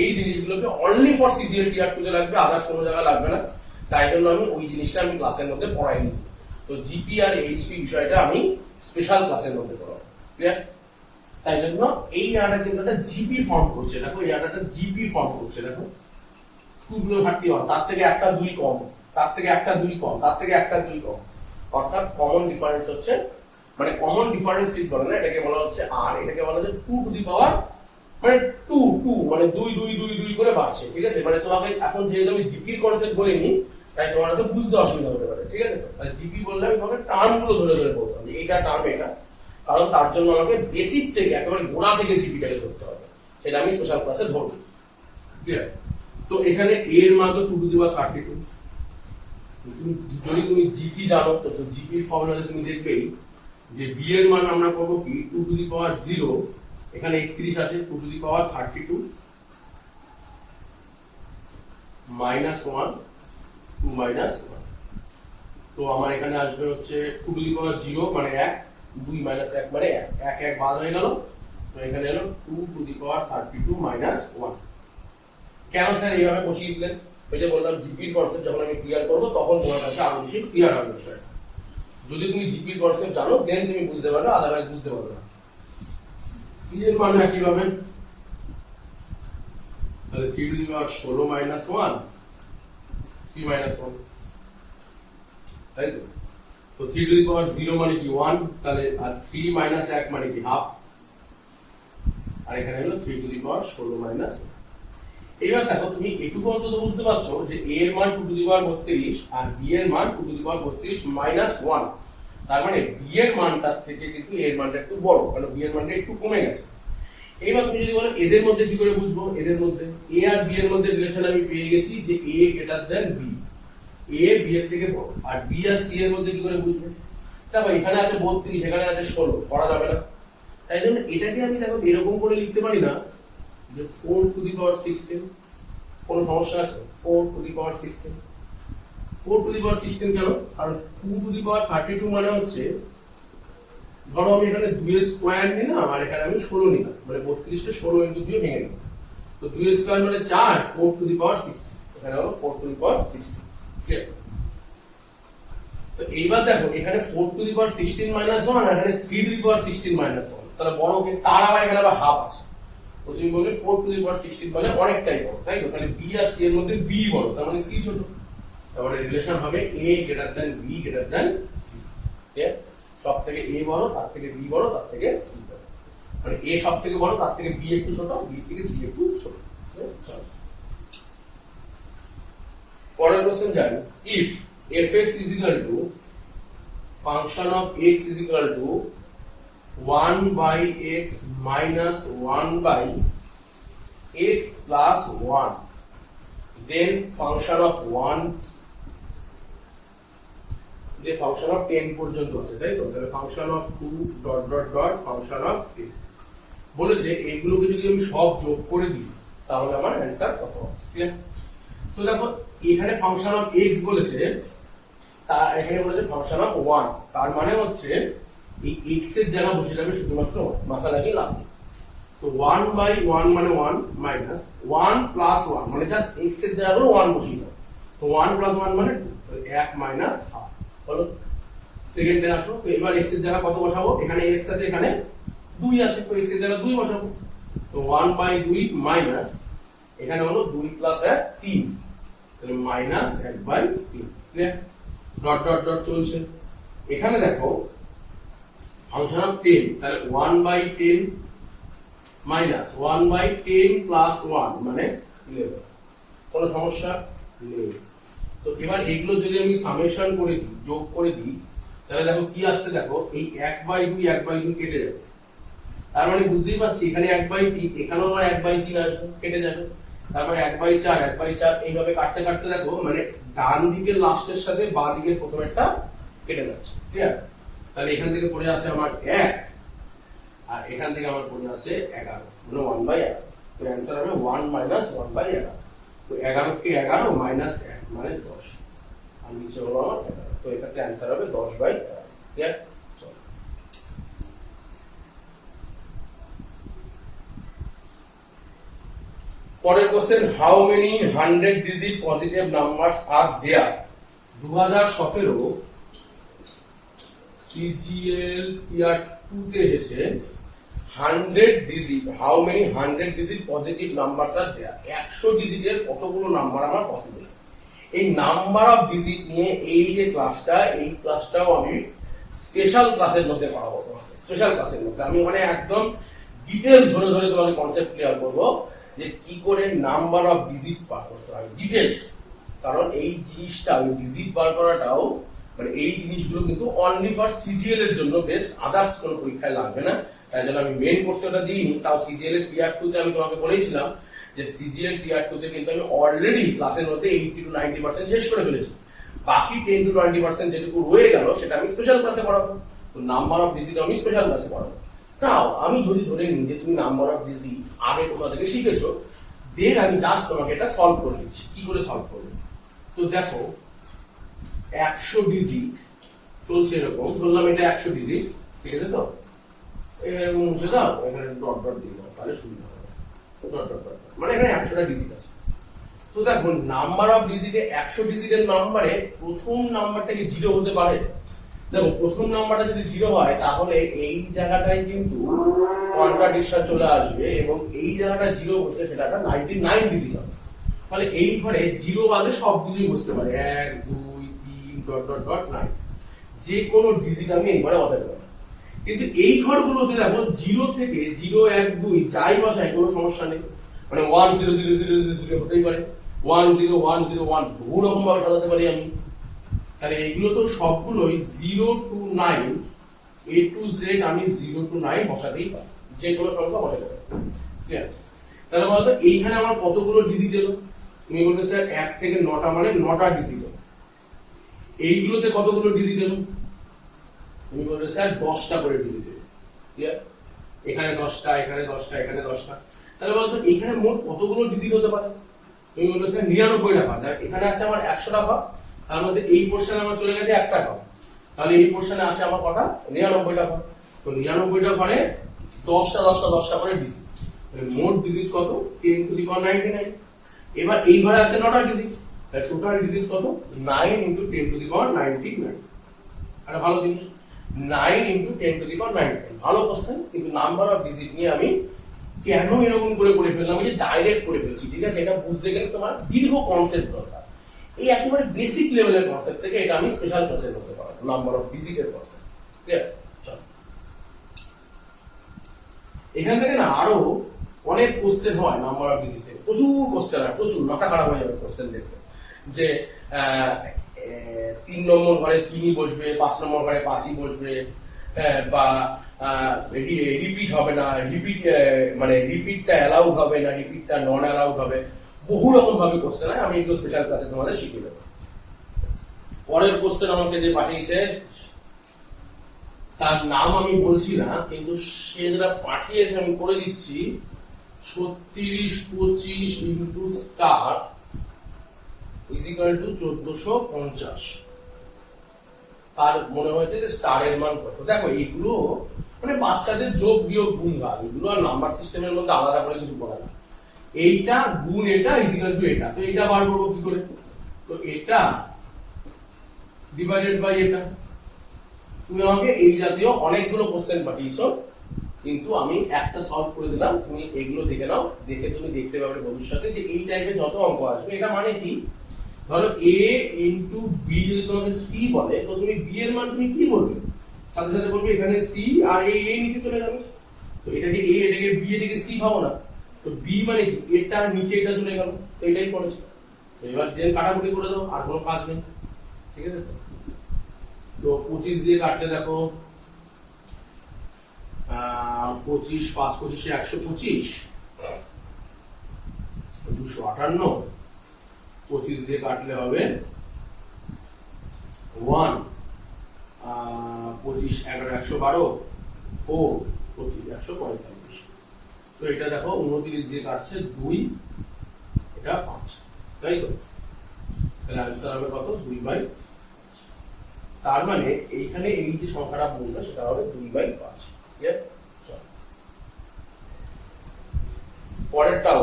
এই জিনিসগুলোকে অনলি ফর সিজিএল টিয়ার 2 তে লাগবে, আদার্স কোনো জায়গায় লাগবে না। তাই জন্য আমি ওই জিনিসটা আমি ক্লাসের মধ্যে পড়াইনি। তো জিপি আর এইচপি বিষয়টা আমি স্পেশাল ক্লাসের মধ্যে পড়াবো। ক্লিয়ার? তাই জন্য এই আটা কিন্তু একটা জিপি ফর্ম করছে, দেখো এই আটাটা জিপি ফর্ম করছে, দেখো 231, তার থেকে একটা 2 কম, তার থেকে একটা 2 কম, তার থেকে একটা 2 কম, অর্থাৎ কমন ডিফারেন্স হচ্ছে, মানে কমন ডিফারেন্স ঠিক বলে না, এটাকে বলা হচ্ছে আর, এটাকে বলা হচ্ছে 2 টু দি পাওয়ার মানে 2 মানে 2 2 2 2 করে বাড়ছে। ঠিক আছে, মানে তোমাকে এখন যেহেতু আমি জিপির কনসেপ্ট বলিনি তাই তোমার তো বুঝতে অসুবিধা হতে পারে। ঠিক আছে, তাহলে জিপি বললে আমি তোমাকে টার্ম গুলো ধরে ধরে বলতাম যে এটা টার্ম এটা, কারণ তার জন্য আমাকে বেসিক থেকে একেবারে গোড়া থেকে জিপিটাকে ধরতে হবে, সেটা আমি স্পেশাল ক্লাসে ধরবো। ক্লিয়ার? তো এখানে এর মান তো 2 টু দি পাওয়ার 32, যদি তুমি জিপি জানো তো জিপির ফর্মুলাতে তুমি দেখবেই যে বি এর মান আমরা পাবো কি 2 টু দি পাওয়ার 0, এখানে 31 আছে, 2 to the power 32 minus 1 2 minus 1, তো আমার এখানে আসবে হচ্ছে 2 টু দি পাওয়ার 0 মানে 1, 2 মাইনাস 1 মানে 1, 1 বাদ হয়ে গেল, তো এখানে এলো 2 টু দি পাওয়ার 32 মাইনাস 1। কেন স্যার এইভাবে বসিয়ে দিলেন? ওই যে বললাম জিপির কনসেপ্ট যখন আমি ক্লিয়ার করবো তখন তোমার কাছে আরো বেশি ক্লিয়ার হবে বিষয়টা। যদি তুমি জিপির কনসেপ্ট জানো দেন তুমি বুঝতে পারবে, আদারওয়াইজ বুঝতে পারবে না। সি এর মান একই ভাবে তাহলে 3 to the power 16 minus 1 3 minus 1, তাই তো? তো 3 টু দি পাওয়ার 0 মানে কি 1, তাহলে আর 3 মাইনাস 1 মানে কি হাফ, আর এখানে হলো 3 টু দি পাওয়ার 16 মাইনাস। এবার দেখো তুমি এটুকু অন্তত বুঝতে পারছো যে a এর মান 2 to the power 32 R b এর মান 2 টু দি পাওয়ার 32 মাইনাস 1, তার মানে b এর মানটার থেকে কিন্তু a এর মানটা একটু বড়, কারণ b এর মানটা একটু কমে গেছে। এইবার তুমি যদি বলো এদের মধ্যে কি করে বুঝবো, এদের মধ্যে a আর b এর মধ্যে রিলেশন আমি পেয়ে গেছি যে a greater than b, a b এর থেকে বড়, আর b আর c এর মধ্যে কি করে বুঝবো? দেখো এখানে আছে 32, এখানে আছে 16, করা যাবে না। তাই জন্য এটাকে আমি দেখো এরকম করে লিখতে পারি না যে 4 টু দি পাওয়ার 16, কোন সমস্যা আছে? 4 two the power 16, 4 two the পাওয়ার 16 কেন? কারণ 2 টু দি পাওয়ার 32 মানে হচ্ছে, ধরো আমি এখানে 2 এর স্কয়ার নিলাম আর এখানে আমি 16 নিলাম, মানে 32 কে 16 ইনটু 2 ভেঙে নিলাম, তো 2 এর স্কয়ার মানে 4, 4 টু দি পাওয়ার 16, এখানে হলো 4 টু দি পাওয়ার 16, ক্লিয়ার? তো এইবার দেখো এখানে 4 টু দি পাওয়ার 16 মাইনাস 1 আর এখানে 3 টু দি পাওয়ার 16 মাইনাস 1, তাহলে বড় কে? তার আবার এখানে আবার হাফ আছে, তো তুমি বলবে 4 টু দি পাওয়ার 16 মানে অনেকটাই বড়, তাই তো? তাহলে b আর c এর মধ্যে b বড়, তার মানে c ছোট, তাহলে রিলেশন হবে a greater than b greater than c, clear? সব থেকে a বড়, তার থেকে b বড়, তার থেকে c বড়, মানে a সব থেকে বড়, তার থেকে b একটু ছোট, b থেকে c একটু ছোট। চলো পরের কোশ্চেন যাই। if fx is equal to function of x is equal to 1 by x minus 1 by x plus 1, then function of 1 যে ফাংশন অফ 10 পর্যন্ত আছে, তাই তো? তাহলে function of 2 dot dot dot function of 10 বলেছে, এগুলোকে যদি আমি সব যোগ করে দিই তাহলে আমার অ্যানসার কত হবে, ক্লিয়ার? তো দেখো এখানে ফাংশন অফ x বলেছে, তা এখানে বলেছে ফাংশন অফ 1, তার মানে হচ্ছে এই x এর জায়গা বসে যাবে শুধুমাত্র, মাথা লাগিয়ে লাভ নেই। তো 1 বাই 1 মানে 1 মাইনাস 1 প্লাস 1 মানে জাস্ট x এর জায়গায় 1 বসিয়ে দাও, তো 1 প্লাস 1 মানে 2, 1 মাইনাস হাফ। বলো সেকেন্ডে আসো, তো এবার x এর জায়গা কত বসাবো? এখানে x আছে, এখানে 2 আছে, তো x এর জায়গা 2 বসাবো, তো 1 বাই 2 মাইনাস এখানে হলো 2 প্লাস 1 3, তাহলে minus 1 by 3, clear? Dot dot dot চলছে। এখানে দেখো ফাংশন অফ 10, তাহলে 1 বাই 10 মাইনাস 1 বাই 10 প্লাস 1 মানে 11, কোনো সমস্যা নেই। তো এবার এগুলো যদি আমি সামেশন করে দিই, যোগ করে দিই, তাহলে দেখো কি আসছে, দেখো এই 1 বাই 2 1 বাই 2 কেটে যাবে, তার মানে বুঝতেই পারছি এখানে 1 বাই 3, এখানেও আমার 1 বাই 3 আসবে, কেটে যাবে, তারপরে 1 বাই 4 1 বাই 4, এইভাবে কাটতে কাটতে দেখো মানে ডান দিকের লাস্টের সাথে বাঁ দিকের প্রথমেরটা কেটে যাচ্ছে, ক্লিয়ার? তাহলে এখান থেকে পড়ে আছে আমার 1 আর এখান থেকে আমার পড়ে আছে 11, মানে 1 বাই 11, তো অ্যানসার হবে 1 মাইনাস 1 বাই 11, তো 11 কে 11 মাইনাস 1 মানে 10, আর নিচে হলো আমার 11, তো এটাতে অ্যানসার হবে 10 বাই 11, ক্লিয়ার? পরের question, how many 100 digit positive numbers are there? 2017 CGL tier 2 তে এসেছে 100 digit, how many 100 digit positive numbers are there, 100 ডিজিটের কতগুলো নাম্বার আমার পসিবল। এই নাম্বার অফ ডিজিট নিয়ে এই যে ক্লাসটা, এই ক্লাসটাও আমি স্পেশাল ক্লাসের মধ্যে পড়াবো তোমাকে, স্পেশাল ক্লাসের মধ্যে আমি মানে একদম ডিটেইলস ধরে ধরে তোমাকে কনসেপ্ট ক্লিয়ার করবো যে কি করে নাম্বার অফ ডিজিট বার করতে হয়, ডিটেইলস। কারণ এই জিনিসটা, ওই ডিজিট বার করাটাও মানে এই জিনিসগুলো কিন্তু অনলি ফর সিজিএল এর জন্য বেস্ট, আদার্স কোনো পরীক্ষায় লাগবে না, তাই জন্য আমি মেইন কোর্সে ওটা দিইনি। তাও সিজিএল এর টিয়ার 2 তে আমি তোমাকে বলেছিলাম যে সিজিএল টিয়ার 2 তে কিন্তু আমি অলরেডি ক্লাসের মধ্যে 80 to 90% শেষ করে ফেলেছি, বাকি 10 to 20% যেটুকু রয়ে গেল সেটা আমি স্পেশাল ক্লাসে পড়াবো। তো নাম্বার অফ ডিজিট আমি স্পেশাল ক্লাসে পড়াবো। তাও আমি যদি ধরে নিই যে তুমি নাম্বার অফ ডিজিট আগে কোথা থেকে শিখেছো, দেন আমি জাস্ট তোমাকে এটা সলভ করে দিচ্ছি, কি করে সলভ করবে। তো দেখো 100 ডিজিট চলছে এরকম, ধরলাম এটা 100 ডিজিট, ঠিক আছে? তো এখানে মুছে দাও, এখানে ডট ডট দিয়ে দাও, তাহলে সুবিধা হবে, ডট ডট ডট, মানে এখানে 100টা ডিজিট আছে। তো দেখো নাম্বার অফ ডিজিটে 100 ডিজিটের নাম্বারে প্রথম নাম্বারটা কি 0 হতে পারে? দেখো প্রথম নাম্বারটা যদি 0 হয় তাহলে এই জায়গাটায় কিন্তু কন্ট্রাডিকশন চলে আসবে এবং এই জায়গাটা 0 বসলে সেটা একটা 99 ডিজিট হবে। তাহলে এই ঘরে 0 বাদে সব কিছুই বসতে পারে 1 2 3 ডট ডট ডট 9 যে কোনো ডিজিট আমি এই ঘরে বসাতে পারি। কিন্তু এই ঘরগুলোতে দেখো 0 থেকে 0 1 2 যাই বসাই কোনো সমস্যা নেই, মানে 1 0 0 0 0 হতেই পারে, 1 0 1 0 1 বহু রকম ভাবে সাজাতে পারি আমি। তাহলে এগুলো তো সবগুলোই 0 to 9 A to Z আমি 0 to 9 বসাতেই পারি, যে কোনো সংখ্যা বসাতে পারি। ঠিক আছে, তাহলে বলতো এইখানে আমার কতগুলো ডিজিট এলো? তুমি বলবে স্যার 1 থেকে 9টা মানে 9টা ডিজিট এলো। এইগুলোতে কতগুলো ডিজিট এলো? তুমি বলবে স্যার 10টা করে ডিজিট এলো। ক্লিয়ার? এখানে 10টা, এখানে 10টা, এখানে 10টা। তাহলে বলতো এখানে মোট কতগুলো ডিজিট হতে পারে? তুমি বলবে স্যার 99টা ঘর। এখানে আছে আমার 100টা ঘর, তার মধ্যে এই পোরশনে আমার চলে গেছে একটা ঘর, তাহলে এই পোরশনে আসে আমার কটা? 99টা ঘর। তো 99টা ঘরে 10টা 10টা 10টা করে ডিজিট, তাহলে মোট ডিজিট কত? 10 to the power 99। এবার এই ঘরে আছে 9টা ডিজিট, তাহলে টোটাল ডিজিট কত? 9 into 10 to the power 99। একটা ভালো জিনিস, 9 into 10 to the power 99। ভালো কোশ্চেন, কিন্তু নাম্বার অফ ডিজিট নিয়ে আমি কেন এরকম করে করে ফেললাম? এই যে ডাইরেক্ট করে ফেলছি, ঠিক আছে? এটা বুঝতে গেলে তোমার দীর্ঘ কনসেপ্ট দরকার। এই একেবারে বেসিক লেভেলের কনসেপ্ট থেকে এটা আমি স্পেশাল ক্লাসে করতে পারবো, নাম্বার অফ ডিজিটের কনসেপ্ট। ক্লিয়ার? চল, এখান থেকে না আরো অনেক কোশ্চেন হয় নাম্বার অফ ডিজিট থেকে, প্রচুর কোশ্চেন হয়, প্রচুর মাথা খারাপ হয়ে যাবে কোশ্চেন দেখতে। যে 3 নম্বর ঘরে 3ই বসবে, 5 নম্বর ঘরে 5ই বসবে, বা রিপিট হবে না, মানে রিপিটটা অ্যালাউড হবে না, রিপিটটা নন অ্যালাউড হবে, বহু রকম ভাবে কোশ্চেন হয়। আমি এগুলো স্পেশাল ক্লাসে তোমাদের শিখিয়ে দেবো। পরের কোশ্চেন আমাকে যে পাঠিয়েছে তার নাম আমি বলছি না, কিন্তু সে যেটা পাঠিয়েছে আমি করে দিচ্ছি। 36 25 into star is equal to 1450। তার মনে হয়েছে যে স্টারের মান কত। দেখো এগুলো মানে বাচ্চাদের যোগ বিয়োগ গুণ ভাগ, এগুলো আর নাম্বার সিস্টেমের মধ্যে আলাদা করে কিছু বলা না। এইটা গুণ এটা ইজ ইকুয়াল টু এটা, তো এটা বার করবো কি করে? তো এটা ডিভাইডেড বাই এটা। তুমি আমাকে এই জাতীয় অনেকগুলো কোশ্চেন পাঠিয়েছো, কিন্তু আমি একটা সলভ করে দিলাম। তুমি এগুলো দেখে নাও, দেখে তুমি দেখতে পাবে ভবিষ্যতে যে এই টাইপের যত অঙ্ক আসবে এটা মানে কি। ধরো a ইন্টু বি যদি তোমাকে সি বলে, তো তুমি বি এর মান তুমি কি বলবে? সাথে সাথে বলবে এখানে সি, আর এই এ নিচে চলে যাবে। তো এটাকে এ, এটাকে বি, এটাকে সি ভাবো না। তো বি মানে কি? এটা নিচে এটা চলে গেল, তো এটাই করেছে। তো এবার দেন কাটাকুটি করে দাও, আর কোনো কাজ নেই। ঠিক আছে? তো 25 দিয়ে কাটলে দেখো 25 5 25 125, 258। 25 দিয়ে কাটলে হবে 1, 25 11 112, 4 25 145। তো এটা দেখো 29 দিয়ে কাটছে 2, এটা 5, তাই তো? তাহলে आंसर হবে কত? 2/5। তার মানে এইখানে এই যে সংখ্যাটা বললো সেটা হবে 2/5। ঠিক আছে? পরেরটাও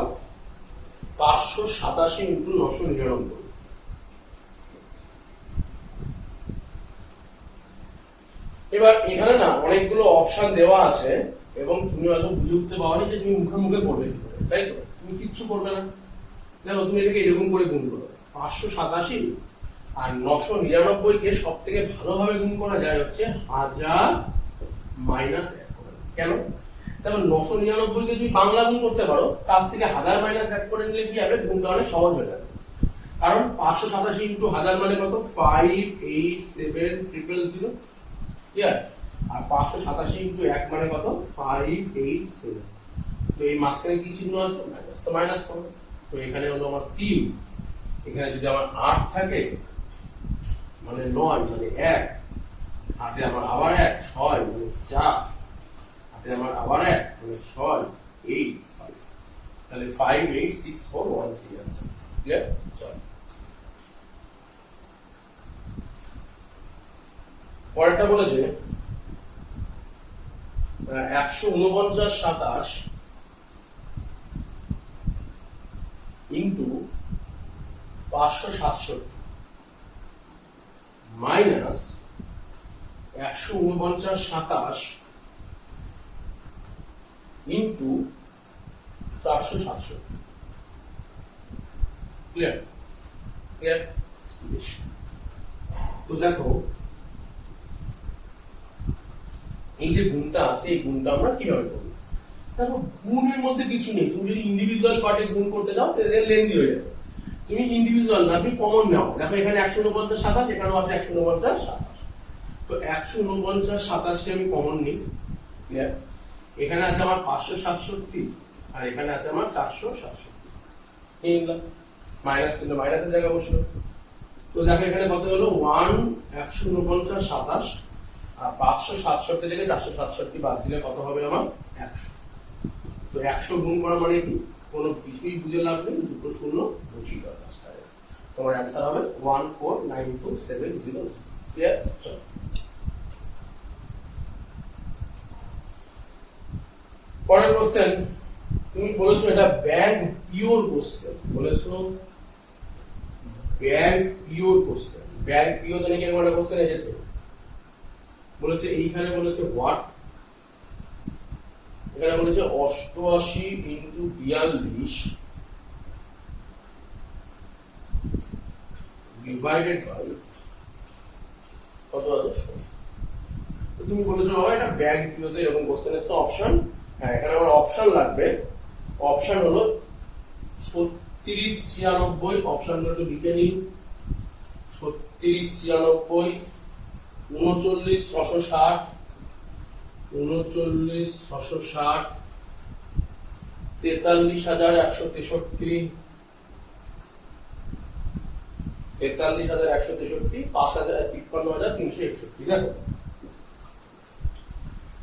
587 ইন্টু 999। এবার এখানে না অনেকগুলো অপশন দেওয়া আছে এবং তুমি হয়তো বুঝে উঠতে পারোনি যে তুমি মুখে মুখে করবে কি করে, তাই তো? তুমি কিচ্ছু করবে না। দেখো তুমি এটাকে এরকম করে গুণ করো, 587 আর 999 কে সব থেকে ভালোভাবে গুণ করা যায় হচ্ছে 1000 মাইনাস 1 করে। কেন? দেখো 999 কে তুমি বাংলা গুণ করতে পারো, তার থেকে 1000 মাইনাস 1 করে নিলে কি হবে? গুণটা অনেক সহজ হয়ে যাবে। কারণ 587 ইন্টু 1000 মানে কত? 587000। ক্লিয়ার? আর 587 ইন্টু 1 মানে কত? 587। তো এই মাঝখানে কি চিহ্ন আসবে? মাইনাস। তো মাইনাস করো। তো এখানে হলো আমার 3, এখানে যদি আমার 8 থাকে মানে 9 মানে 1, হাতে আমার আবার 1, 6 মানে 4, হাতে আমার আবার 1 মানে 6, 8, 5। তাহলে 586413 আছে। ক্লিয়ার? চল পরেরটা বলেছে 149 27 into 567 minus 149 into 467। Clear? Clear? তো দেখো এই যে গুণটা আছে, এই গুণটা আমরা কিভাবে করব? দেখো গুণের মধ্যে কিছু নেই। তুমি যদি ইন্ডিভিজুয়াল পার্টে গুণ করতে যাও তাহলে লেন্দি হয়ে যাবে। তুমি ইন্ডিভিজুয়াল না, তুমি কমন নাও। দেখো এখানে 149 27, এখানেও আছে 149 27। তো 149 27 কে আমি কমন নিই। ক্লিয়ার? এখানে আছে আমার 567 আর এখানে আছে আমার 467। নিয়ে নিলাম, মাইনাস ছিল, মাইনাসের জায়গায় বসলো। তো দেখো এখানে কত হলো 149 27 আর 567 থেকে 467 বাদ দিলে কত হবে আমার 100। তো 100 গুণ করা মানে কি? কোনো কিছুই বুঝে লাভ নেই, দুটো শূন্য বসিয়ে দাও রাস্তায়, তোমার অ্যান্সার হবে 1492700। ক্লিয়ার? চলো পরের কোশ্চেন। তুমি বলেছো এটা ব্যাংক পিওর কোশ্চেন, বলেছো bank pure question. Bank pure জানি কেমন একটা কোশ্চেন এসেছে, বলেছে এইখানে বলেছে হোয়াট, এখানে বলেছে 88 ইন্টু 42 ডিভাইডেড বাই কত আছে। তো তুমি বলেছো বাবা এটা ব্যাংক পিওতে এরকম কোশ্চেন এসে অপশন, হ্যাঁ এখানে আমার অপশন লাগবে। অপশন হলো 36 96, অপশনটা একটু লিখে নিই। 36 96, 39 660, 39 660, 43163, 43163, 535,361। দেখো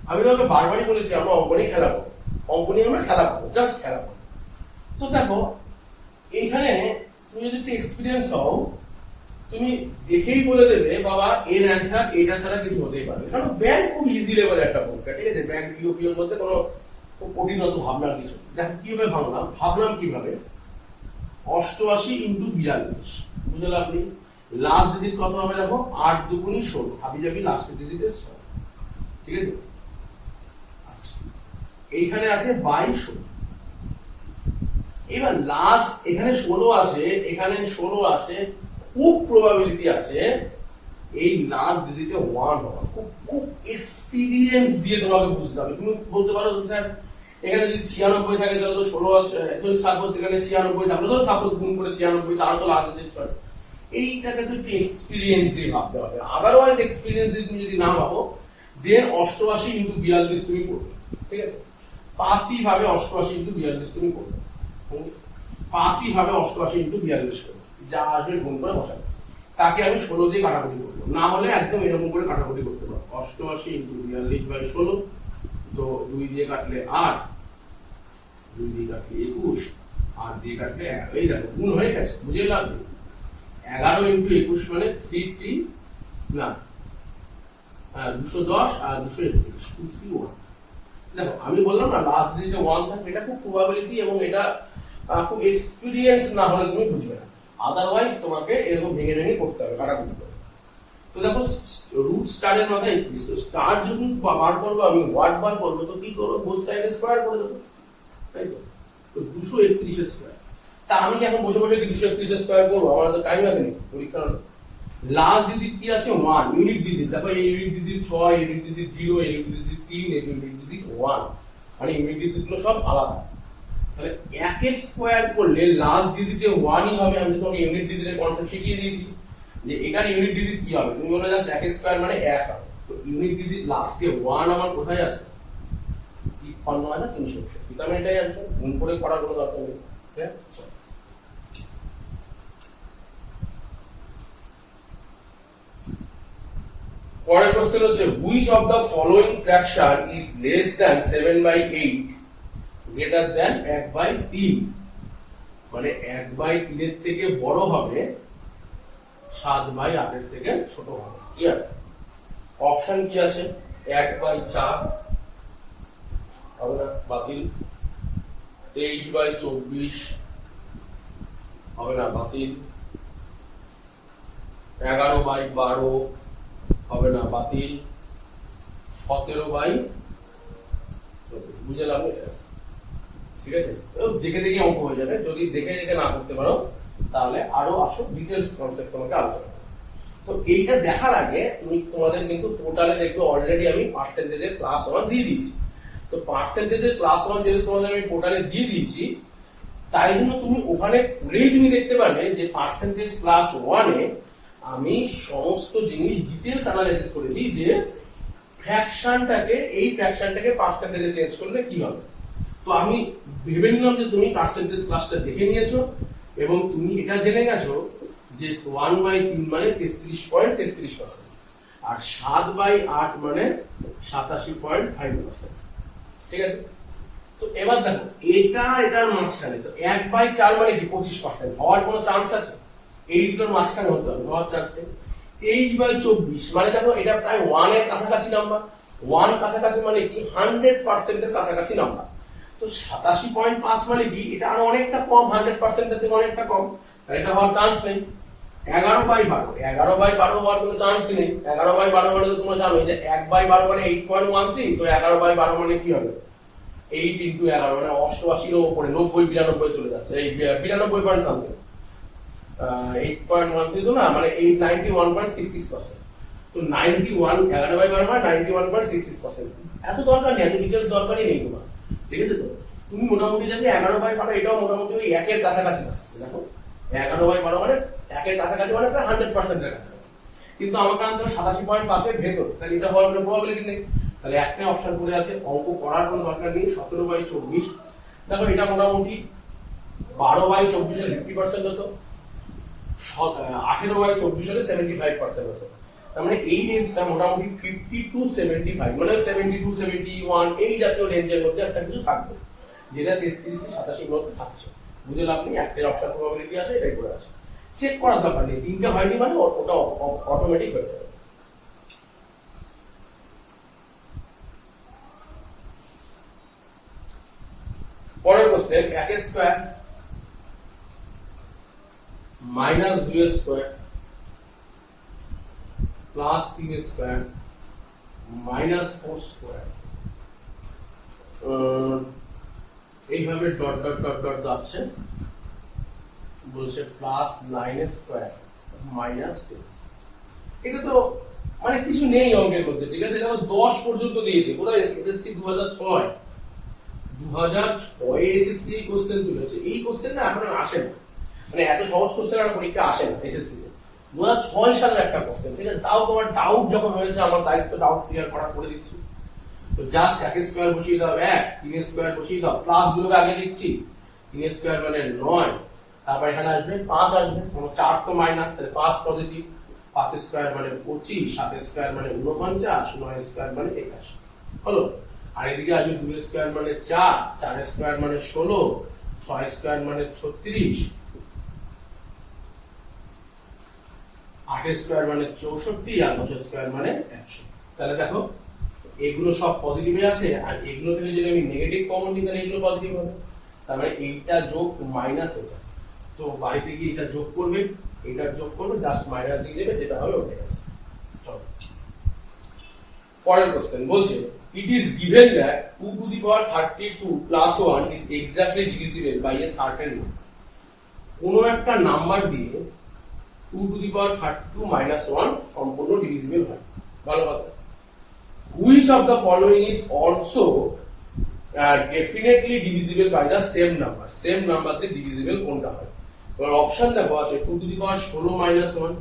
আমি তোমাকে বারবারই বলেছি আমরা অঙ্ক নিয়ে খেলা করবো, অঙ্ক নিয়ে আমরা খেলা করবো, জাস্ট খেলা করবো। তো দেখো এইখানে তুমি যদি একটু এক্সপিরিয়েন্স হও, তুমি দেখেই বলে দেবে বাবা এর অ্যান্সার এটা ছাড়া কিছু হতেই পারবে, কারণ ব্যাংক খুব ইজি লেভেলের একটা পরীক্ষা। ঠিক আছে? ব্যাংক পিও পিওর বলতে কোনো কঠিনত ভাবনার কিছু। দেখো কিভাবে ভাবলাম কিভাবে, 88 ইন্টু 42 বুঝলে আপনি লাস্ট ডিজিট কত হবে? দেখো 8 দুগুণী 16, হাবি যাবি লাস্ট ডিজিটে 16। ঠিক আছে? আচ্ছা এইখানে আছে 22। এবার লাস্ট এখানে 16 আছে, এখানে 16 আছে, খুব প্রবাবিলিটি আছে এই লাস্ট ডিজিটে 1 হওয়ার। খুব এক্সপেরিয়েন্স দিয়ে তোমাকে বুঝতে হবে। তুমি বলতে পারো স্যার এখানে যদি 96 থাকে তাহলে তো 16 আছে, যদি সাপোজ এখানে 96 থাকলে তো সাপোজ গুণ করে 96 তাহলে তো লাস্ট ডিজিট 6। এইটাকে তো একটু এক্সপেরিয়েন্স দিয়ে ভাবতে হবে। আদারওয়াইজ এক্সপেরিয়েন্স দিয়ে তুমি যদি না ভাবো দেন 88 ইন্টু 42 তুমি করবে। ঠিক আছে? পাতি ভাবে 88 ইন্টু 42 তুমি করবে, পাতি ভাবে 88 ইন্টু 42 করবে, যা আসবে গুণ করে বসাবে। তাকে আমি 16 দিয়ে কাটাকুটি করবো, না হলে একদম এরকম করে কাটাকুটি করতে পারো। 88 ইন্টু 42 বাই 16, তো 2 দিয়ে কাটলে 8, 2 দিয়ে কাটলে 21, 8 দিয়ে কাটলে 1। এই দেখো গুণ হয়ে গেছে, বুঝে লাগবে। 11 ইন্টু 21 মানে 33 না 210 আর 231, 231। দেখো আমি বললাম না লাস্ট ডিজিটে 1 থাকবে, এটা খুব প্রবাবিলিটি এবং এটা খুব এক্সপেরিয়েন্স না হলে তুমি বুঝবে না। আদারওয়াইজ তোমাকে এরকম ভেঙে ভেঙে করতে হবে, কাটাকুটি করতে হবে। তো দেখো রুট স্টারের মাথায় 21, তো স্টার যখন বার করবো আমি ওয়াট বার করবো, তো কি করবো বোথ সাইডে স্কয়ার করে দেবো, তাই তো? তো 231 স্কয়ার। তা আমি কি এখন বসে বসে 231 স্কয়ার করবো? আমার তো টাইম আছে নাকি পরীক্ষা? লাস্ট ডিজিট কি আছে? 1 ইউনিট ডিজিট। দেখো এই unit digit 6, unit digit 0, unit digit 3, unit digit 1, মানে ইউনিট ডিজিট গুলো সব আলাদা। তাহলে 1 এর স্কয়ার করলে লাস্ট ডিজিটে 1ই হবে। আমি তোমাকে ইউনিট ডিজিটের কনসেপ্ট শিখিয়ে দিয়েছি যে এটার ইউনিট ডিজিট কি হবে। তুমি বলে জাস্ট 1 এর স্কয়ার মানে 1 হবে। তো ইউনিট ডিজিট লাস্টে 1 আমার কোথায় আছে? 53,361। তার মানে এটাই আছে, গুণ করে করার কোনো দরকার নেই। ঠিক আছে? পরের কোশ্চেন হচ্ছে which of the following fraction is less than 7/8 greater than 1/3? মানে 1/3 এর থেকে বড় হবে, 7/8 এর থেকে ছোট হবে। ক্লিয়ার? অপশন কি আছে? 1/4 হবে না, বাতিল। 23/24 হবে না, বাতিল। 11/12 হবে না, বাতিল। 17/14 বুঝলাম, ঠিক আছে? দেখে দেখে অঙ্ক হয়ে যাবে, যদি দেখে দেখে না করতে পারো তাহলে আরো আসো ডিটেলস কনসেপ্ট তোমাকে আলোচনা করবো। তো এইটা দেখার আগে তোমাদের কিন্তু টোটালে দেখবে অলরেডি আমি পার্সেন্টেজের ক্লাস 1 দিয়ে দিয়েছি। তো পার্সেন্টেজের ক্লাস 1 যেহেতু তোমাদের আমি টোটালে দিয়ে দিয়েছি, তাই জন্য তুমি ওখানে খুলেই তুমি দেখতে পারবে যে পার্সেন্টেজ ক্লাস 1 এ আমি সমস্ত জিনিস ডিটেলস অ্যানালাইসিস করেছি যে এই ফ্র্যাকশনটাকে পার্সেন্টেজে চেঞ্জ করলে কি হবে। তো আমি ভেবে নিলাম যে তুমি পার্সেন্টেজ ক্লাসটা দেখে নিয়েছো এবং তুমি এটা জেনে গেছো যে 1/3 মানে 33.33%, আর 7/8 মানে 87.5%, ঠিক আছে? তো এবার দেখো এটার মাঝখানে, তো 1/4 মানে কি 25% হওয়ার কোনো চান্স আছে? এই দুটোর মাঝখানে হতে হবে, হওয়ার চান্স নেই। 23/24 মানে দেখো এটা প্রায় 1 এর কাছাকাছি নাম্বার, 1 কাছাকাছি মানে কি 100% এর কাছাকাছি নাম্বার। তো 87.5 মানে কি এটা আরো অনেকটা কম, 100% এর থেকে অনেকটা কম, এটা হওয়ার চান্স নেই। 11/12 হওয়ার কোনো চান্সই নেই। 11/12 মানে তো তোমরা জানো যে 1/12 মানে 8.13, তো 11/12 মানে কি হবে 8 × 11 মানে 88 এর উপরে 90 92 চলে যাচ্ছে, এই 92 পয়েন্ট সামথিং, 8.13 তো না মানে 91.66%। তো 91 11/12 মানে 91.66%। এত দরকার নেই, এত ডিটেলস দরকারই নেই তোমার, ঠিক আছে? তো তুমি মোটামুটি জানলে 11/12 এটাও মোটামুটি ওই 1 এর কাছাকাছি যাচ্ছে। দেখো 11/12 মানে 1 এর কাছাকাছি মানে প্রায় 100% এর কাছাকাছি, কিন্তু আমাকে আনতে হবে 87.5 এর ভেতর, তাহলে এটা হওয়ার কোনো প্রবাবিলিটি নেই। তাহলে একটা অপশন পড়ে আছে, অঙ্ক করার কোনো দরকার নেই। 17/24 দেখো এটা মোটামুটি 12/24 এর 50% হতো, 18/24 হলে 75% হতো। তার মানে এই রেঞ্জটা মোটামুটি 50 to 75 মানে 70 to 71 এই জাতীয় রেঞ্জের মধ্যে একটা কিছু থাকবে, যেটা 33 থেকে 87 এর মধ্যে থাকছে। বুঝে লাভ নেই, একটা অপশন প্রবাবিলিটি আছে, এটাই করে আছে, চেক করার দরকার নেই। 3টা হয়নি মানে ওটা অটোমেটিক হয়ে যাবে। পরের question, 1 square minus 2 square plus 3 square minus 4 square, এইভাবে ডট ডট ডট ডট যাচ্ছে, বলছে প্লাস 9 স্কয়ার মাইনাস 10। এটা তো মানে কিছু নেই অঙ্কের মধ্যে, ঠিক আছে? এটা 10 পর্যন্ত দিয়েছে, কোথায় এসএসসি 2006 এসএসসি কোশ্চেন তুলেছে। এই কোশ্চেন না এখন আসে না, মানে এত সহজ কোশ্চেন আর পরীক্ষা আসে না এসএসসি তে। 2006 সালের একটা কোশ্চেন, ঠিক আছে? তাও তোমার ডাউট যখন হয়েছে আমার দায়িত্ব ডাউট ক্লিয়ার করা করে দিচ্ছি। তো জাস্ট 1 স্কয়ার বসিয়ে দাও 1, 3 স্কয়ার বসিয়ে দাও, প্লাস গুলোকে আগে লিখছি, 3 স্কয়ার মানে 9, তারপর এখানে আসবে 5 আসবে, কোনো 4 তো মাইনাস, তাহলে 5 পজিটিভ, 5 স্কয়ার মানে 25, 7 স্কয়ার মানে 49, 9 স্কয়ার মানে 81 হলো। আর এদিকে আসবে 2 স্কয়ার মানে 4, 4 স্কয়ার মানে 16, 6 স্কয়ার মানে 36, 8 স্কয়ার মানে 64, আর 10 স্কয়ার মানে 100। তাহলে দেখো এগুলো সব পজিটিভে আছে, আর এগুলো থেকে যদি আমি নেগেটিভ কমন নিই তাহলে এগুলো পজিটিভ হবে। তার মানে এইটা যোগ মাইনাস এটা, তো বাড়িতে গিয়ে এটা যোগ করবে, এটা যোগ করবে, জাস্ট মাইনাস দিয়ে দেবে, যেটা হবে ওটাই আছে। চলো পরের কোশ্চেন বলছে, it is given that 2 to the power 32 plus 1 is exactly divisible by a certain number। কোনো একটা নাম্বার দিয়ে 2 to the power 32 minus 1 সম্পূর্ণ ডিভিজিবল হয়। ভালো কথা। Which of the following is also definitely divisible by the same number? Same number দিয়ে divisible কোনটা হয়? এবার অপশন দেখো আছে 2 to the power 16 minus 1,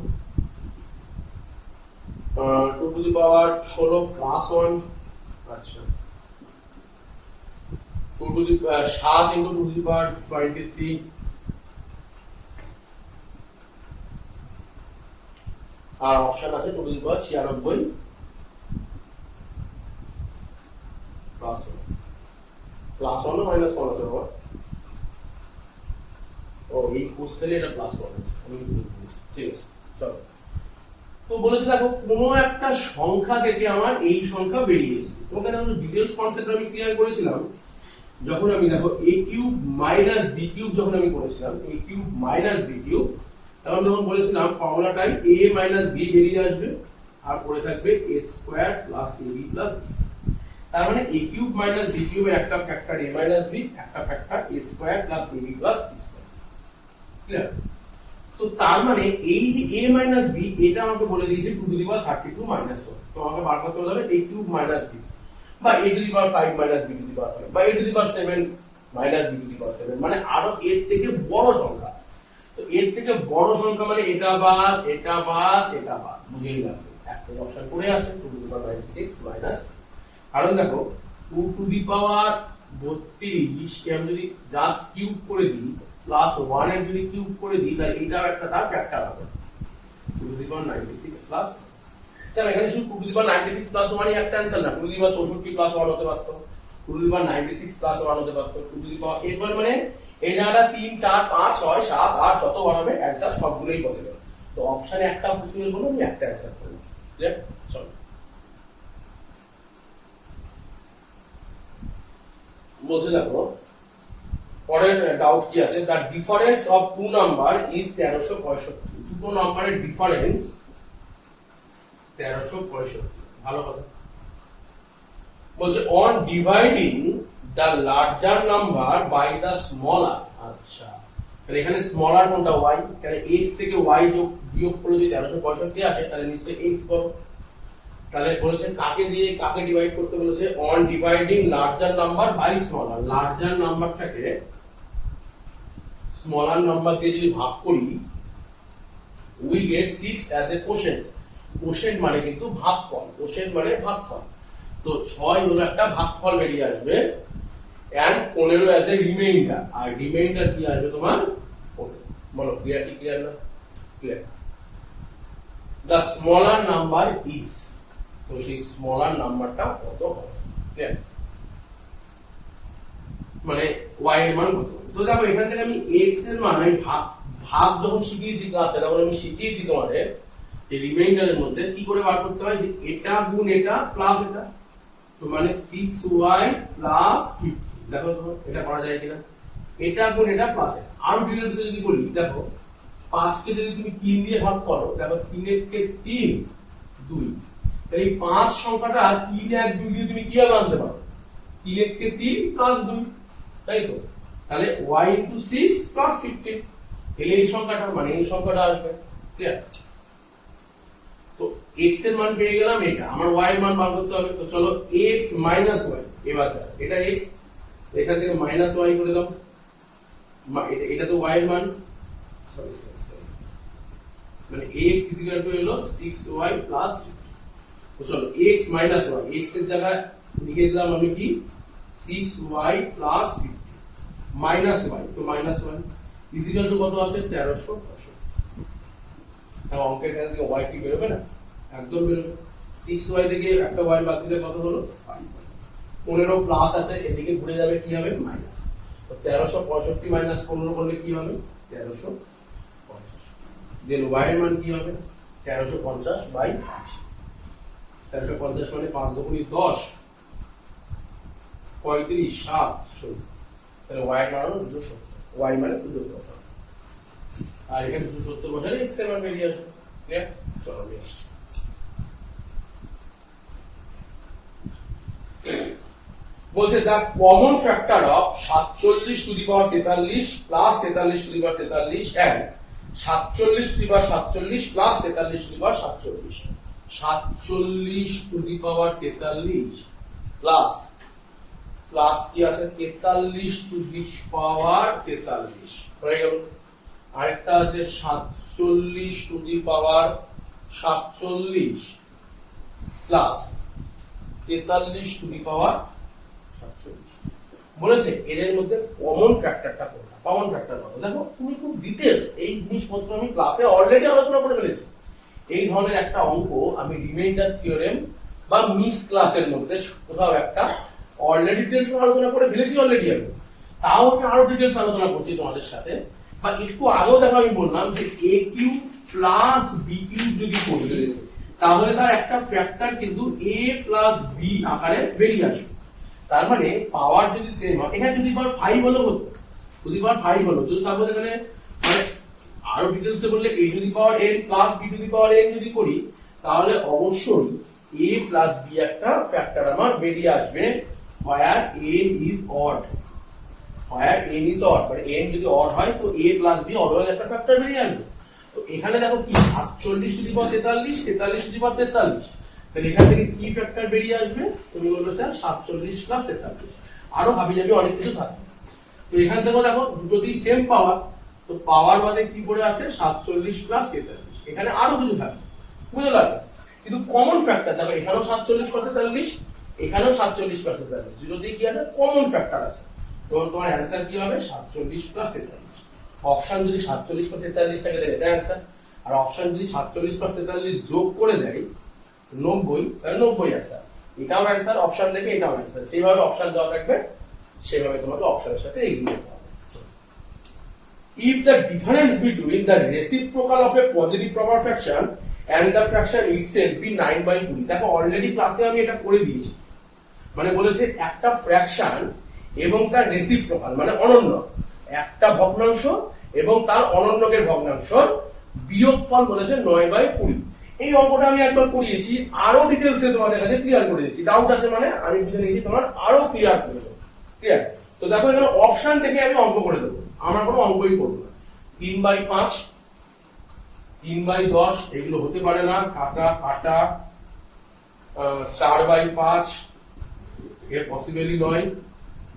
2 to the power 16 plus 1, আচ্ছা 2 to the 7 into 2 to the power 23, আর অপশন আছে 2 to the power 96 plus 1, plus 1 minus 1 আছে বাবা। ও এই কোশ্চেনে এটা প্লাস 1 আছে, আমি বুঝছি, ঠিক আছে। চলো, তো বলেছে দেখো কোনো একটা সংখ্যা থেকে আমার এই সংখ্যা বেরিয়েছে। তোমাকে দেখো ডিটেইলস কনসেপ্ট আমি ক্লিয়ার করেছিলাম যখন আমি দেখো a cube minus b cube যখন আমি করেছিলাম, a cube minus b cube, তখন যখন বলেছিলাম ফর্মুলাটাই a মাইনাস b বেরিয়ে আসবে, আর পড়ে থাকবে a square plus ab plus b square. তার মানে a কিউব মাইনাস b কিউবের একটা ফ্যাক্টর a মাইনাস b, একটা factor a square plus ab plus b square. Clear? তো তার মানে এই যে a মাইনাস b এটা আমাকে বলে দিয়েছে 2 টু দি পাওয়ার 32 মাইনাস 1। তো আমাকে বার করতে হবে a কিউব মাইনাস b বা a to the power 5 minus b to the power 5 বা a to the power 7 minus b to the power 7, মানে আরো এর থেকে বড় সংখ্যা। তো এর থেকে বড় সংখ্যা মানে এটা বাদ এটা বাদ এটা বাদ, বুঝেই লাগবে একটা অপশন পড়ে আছে 2 টু দি পাওয়ার 96 মাইনাস। কারণ দেখো 2 টু দি পাওয়ার 32 কে আমি যদি জাস্ট কিউব করে দিই প্লাস 1 এর যদি কিউব করে দিই তাহলে এটাও একটা তার ফ্যাক্টর হবে 2 টু দি পাওয়ার 96 প্লাস। তাহলে এখানে শুধু 2 টু দি পাওয়ার 96 প্লাস 1 ই একটা অ্যানসার না, 2 টু দি পাওয়ার 64 প্লাস 1 হতে পারতো, 2 টু দি পাওয়ার 96 প্লাস 1 হতে পারতো, 2 টু দি পাওয়ার এরপর মানে এই জায়গাটা 3 4 5 6 7 8 যত বাড়াবে অ্যানসার সবগুলোই পসিবল। তো অপশনে একটা পসিবল বলো, আমি একটা অ্যানসার করব। যে চলো বুঝে দেখো পরের ডাউট কি আছে। The difference of two number is 1365। দুটো নাম্বারের ডিফারেন্স 1365। ভালো কথা বলছে on dividing the larger number by the smaller. আচ্ছা তাহলে এখানে স্মলার কোনটা y, তাহলে x থেকে y বিয়োগ করে যদি 1365 আসে তাহলে নিশ্চয়ই x বড়। তাহলে বলেছে কাকে দিয়ে কাকে ডিভাইড করতে বলেছে, on dividing larger number by smaller. Larger নাম্বারটাকে স্মলার নাম্বার দিয়ে যদি ভাগ করি we get 6 as a quotient. Quotient মানে কিন্তু ভাগফল, কোশেন্ট মানে ভাগফল। তো 6 হলো একটা ভাগফল বেরিয়ে আসবে এন্ড 15 অ্যাজ এ রিমাইন্ডার। আর রিমাইন্ডার কি আসবে তোমার 15। বলো ক্লিয়ার কি ক্লিয়ার না? Clear. The smaller number is, তো সেই স্মলার নাম্বারটা কত হবে? ক্লিয়ার? মানে y এর মান কত? তো দেখো এখান থেকে আমি x এর মান আমি ভাগ যখন শিখিয়েছি ক্লাসে তখন আমি শিখিয়েছি তোমাদের এই রিমাইন্ডারের মধ্যে কি করে বার করতে হয়, যে এটা গুণ এটা প্লাস এটা, তো মানে 6y প্লাস 50। দেখো তো এটা করা যায় কিনা, এটা গুণ এটা প্লাস এটা। আর ডিটেইলস যদি বলি দেখো 5 কে যদি তুমি 3 দিয়ে ভাগ করো, দেখো 3 এর কে 3 2, তাহলে এই 5 সংখ্যাটা 3 1 2 দিয়ে তুমি কিভাবে আনতে পারো, 3 এর কে 3 প্লাস 2, তাই তো? তাহলে y into 6 plus 15 এই সংখ্যাটা মানে এই সংখ্যাটা আসবে। ক্লিয়ার? তো x এর মান পেয়ে গেলাম, এটা আমার y এর মান বার করতে হবে। তো চলো x minus y, এবার এটা x, এখান থেকে মাইনাস y করে দাও, এটা তো y এর মান, সরি মানে x is equal to হলো 6y plus 50। তো চলো x minus y, x এর জায়গায় লিখে দিলাম আমি কি 6y plus 50 মাইনাস y, তো মাইনাস 1 is equal to কত আছে 1365। তাহলে অঙ্কের এখান থেকে y কি বেরোবে না, একদম বেরোবে। 6y থেকে একটা y বাদ দিলে কত হলো 5। 15 প্লাস আছে, এদিকে ঘুরে যাবে কি হবে মাইনাস। তো 1365 মাইনাস 15 করলে কি হবে 1350। দেন y এর মান কি হবে 1350 বাই 1350 মানে 5 দুগুণে 10 35 7 16, তাহলে y এর মান হলো 270। y মানে 270 আর এখানে 270 বসালে x এর মান বেরিয়ে আসবে। ক্লিয়ার? চলো নেক্সট বলছে the common factor of 47 to the power 43 plus 43 to the power 43 and 47 to the power 47 plus 43 to the power 47। 47 to the power 43 plus plus কি আছে 43 টু দি পাওয়ার 43 হয়ে গেল। আরেকটা আছে 47 to the power 47 plus 43 to the power 47। বলেছে এদের মধ্যে কমন ফ্যাক্টরটা কোনটা, কমন ফ্যাক্টর কত। দেখো তুমি খুব ডিটেইলস এই জিনিসপত্র আমি ক্লাসে অলরেডি আলোচনা করে ফেলেছি। এই ধরনের একটা অঙ্ক আমি রিমাইন্ডার থিওরেম বা মিস ক্লাসের মধ্যে কোথাও একটা অলরেডি ডিটেইলস আলোচনা করে ফেলেছি অলরেডি আমি, তাও আমি আরো ডিটেইলস আলোচনা করছি তোমাদের সাথে। বা একটু আগেও দেখো আমি বললাম যে a cube plus b cube যদি করি তাহলে তার একটা ফ্যাক্টর কিন্তু a প্লাস b আকারে বেরিয়ে আসবে। তার মানে পাওয়ার যদি সেম হয়, এখানে যদি পাওয়ার 5 হলো হতো, যদি পাওয়ার 5 হলো, যদি সাপোজ এখানে মানে আরো ডিটেইলসে বললে a to the power n plus b to the power n যদি করি তাহলে অবশ্যই a প্লাস b একটা ফ্যাক্টর আমার বেরিয়ে আসবে where n is odd, where n is odd, মানে n যদি odd হয় তো a প্লাস b অলওয়েজ একটা ফ্যাক্টর বেরিয়ে আসবে। তো এখানে দেখো কি 48 two the power 43, 43 to the power 43, তাহলে এখান থেকে কি ফ্যাক্টর বেরিয়ে আসবে? তুমি বলবে স্যার 47 প্লাস 43, আরো হাবি যাবি অনেক কিছু থাকবে। তো এখান থেকে দেখো দুটোতেই সেম পাওয়ার, তো পাওয়ার মানে কি পড়ে আছে 47 প্লাস 43, এখানে আরো কিছু থাকবে, বুঝতে পারলে? কিন্তু কমন ফ্যাক্টর দেখো এখানেও 47 প্লাস 43, এখানেও 47 প্লাস 43, দুটোতেই কি আছে কমন ফ্যাক্টর আছে। তো তোমার অ্যানসার কি হবে 47 প্লাস 43। অপশন যদি 47 প্লাস 43 থাকে তাহলে এটা অ্যানসার, আর অপশন যদি 47 প্লাস 43 যোগ করে দেয় 90, তাহলে 90 অ্যানসার। এটাও অ্যানসার, অপশন দেখে এটাও অ্যানসার, যেভাবে অপশন দেওয়া থাকবে সেভাবে তোমাকে অপশনের সাথে এগিয়ে যেতে হবে। If the difference between the reciprocal of a positive proper fraction and the fraction itself be 9/20, দেখো অলরেডি ক্লাসে আমি এটা করে দিয়েছি, মানে বলেছে একটা ফ্র্যাকশন এবং তার রেসিপ্রোকাল মানে অনন্য, একটা ভগ্নাংশ এবং তার অনন্যকের ভগ্নাংশর বিয়োগফল বলেছে 9/20। এই অঙ্কটা আমি একবার করিয়েছি, আরো ডিটেইলসে তোমাদের কাছে ক্লিয়ার করে দিয়েছি। ডাউট আছে মানে আমি বুঝে নিয়েছি তোমার আরো ক্লিয়ার করে দেবো, ক্লিয়ার? তো দেখো এখানে অপশন থেকে আমি অঙ্ক করে দেবো, আমরা কোনো অঙ্কই করবো না। 3/5, 3/10 এগুলো হতে পারে না, কাটা কাটা। 4/5 এর পসিবলই নয়,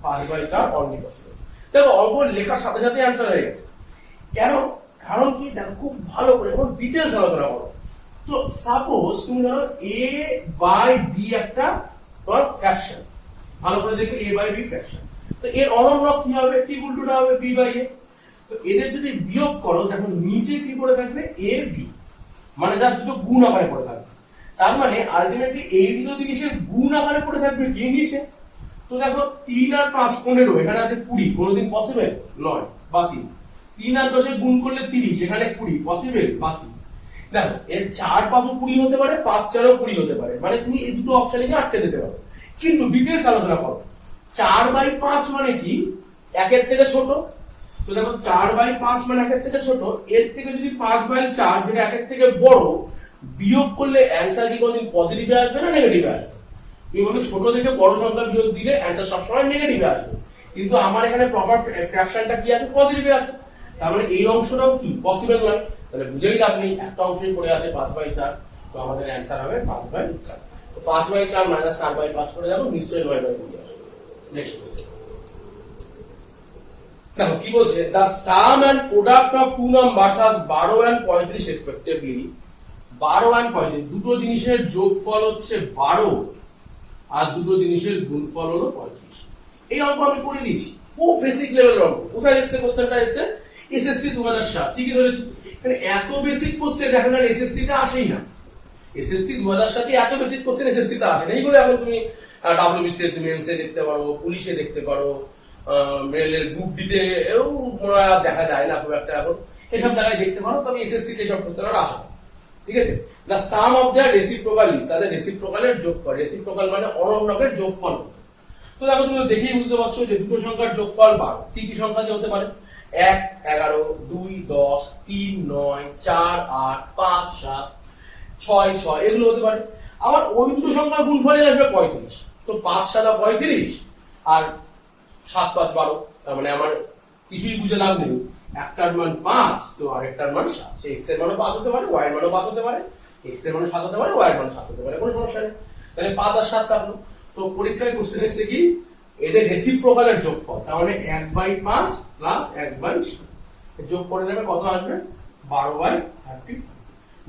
5/4 অনলি পসিবল। দেখো অঙ্ক লেখার সাথে সাথে অ্যান্সার হয়ে গেছে। কেন? কারণ কি দেখো খুব ভালো করে এবং ডিটেইলস আলোচনা করো। তো সাপোজ তুমি ধরো a বাই b একটা তোমার ফ্র্যাকশন, ভালো করে দেখো a বাই b ফ্র্যাকশন, তো এর অনন্যক কি হবে? ঠিক উল্টোটা হবে b বাই a। তো এদের যদি বিয়োগ করো দেখো নিচে কি পড়ে থাকবে a b, মানে যার দুটো গুণ আকারে পড়ে থাকবে, তার মানে আলটিমেটলি এই দুটো জিনিসের গুণ আকারে পড়ে থাকবে কি নিচে। তো দেখো 3 আর 5 15, এখানে আছে 20, কোনোদিন পসিবল নয়, বাতিল। 3 আর 10 গুণ করলে 30, এখানে 20 পসিবল, বাতিল। দেখো এর 4 5 20 হতে পারে, 5 4 20 হতে পারে, মানে তুমি এই দুটো অপশনে কি আটকে দিতে পারো। কিন্তু ডিটেইলস আলোচনা করো। 4/5 মানে কি? 1 এর থেকে ছোট। তো দেখো 4/5 মানে 1 এর থেকে ছোট, এর থেকে যদি 5/4 যেটা 1 এর থেকে বড় বিয়োগ করলে অ্যানসার কি কোনদিন পজিটিভে আসবে না নেগেটিভে আসবে? তুমি বলবে ছোট থেকে বড় সংখ্যা বিয়োগ দিলে অ্যানসার সবসময় নেগেটিভে আসবে, কিন্তু আমার এখানে প্রপার ফ্র্যাকশনটা কি আছে? পজিটিভে আছে, তার মানে এই অংশটাও কি পসিবল নয়। তাহলে বুঝেই লাভ নেই, একটা অংশই পড়ে আছে 5/4, তো আমাদের অ্যানসার হবে 5/4। তো 5/4 মাইনাস 4/5 করে যাবো, নিশ্চয়ই 9/20 আসবে। নেক্সট কোশ্চেন দেখো কি বলছে, the sum and product of two numbers as 12 and 35 respectively, 12 and 35 দুটো জিনিসের যোগফল হচ্ছে 12 আর দুটো জিনিসের গুণফল হলো 35। এই অঙ্ক আমি করে দিয়েছি, খুব বেসিক লেভেলের অঙ্ক। কোথায় এসেছে কোশ্চেনটা? এসেছে এসএসসি 2007। ঠিকই ধরেছি, মানে এত বেসিক কোশ্চেন এখন আর এসএসসি তে আসেই না। এসএসসি 2007 এত বেসিক কোশ্চেন এসএসসি তে আসে না। এইগুলো এখন তুমি ডাব্লিউবিসিএস মেন্সে দেখতে পারো, পুলিশে দেখতে পারো, মেলের গ্রুপ ডিতে এও দেখা যায় না খুব একটা, এখন এসব জায়গায় দেখতে পারো, তবে এসএসসি তে সব কোশ্চেন আর আসে না। ঠিক আছে, the some of the reciprocal is, তাদের রেসিপ্রোকালের যোগফল, রেসিপ্রোকাল মানে অনন্যকের যোগফল। তো দেখো তুমি দেখেই বুঝতে পারছো যে দুটো সংখ্যার যোগফল 12। কি কি সংখ্যা যে হতে পারে? 1 11, 2 10, 3 9, 4 8, 5 7, 6 6 এগুলো হতে পারে। আবার ওই দুটো সংখ্যার গুণফলে আসবে 35। তো 5 7 35 আর 7 5 12, তার মানে আমার কিছুই বুঝে লাভ নেই। একটার মান 5, তো আরেকটার মান 7। সে x এর মানও 5 হতে পারে, y এর মানও 5 হতে পারে, x এর মানও 7 হতে পারে, y এর মানও 7 হতে পারে, কোনো সমস্যা নেই। তাহলে 5 আর 7 থাকলো। তো পরীক্ষায় কোশ্চেন এসেছে কি এদের রেসিপ্রোকালের যোগফল, তার মানে 1/5 প্লাস 1/7 যোগ করে নেবে, কত আসবে? 12/30।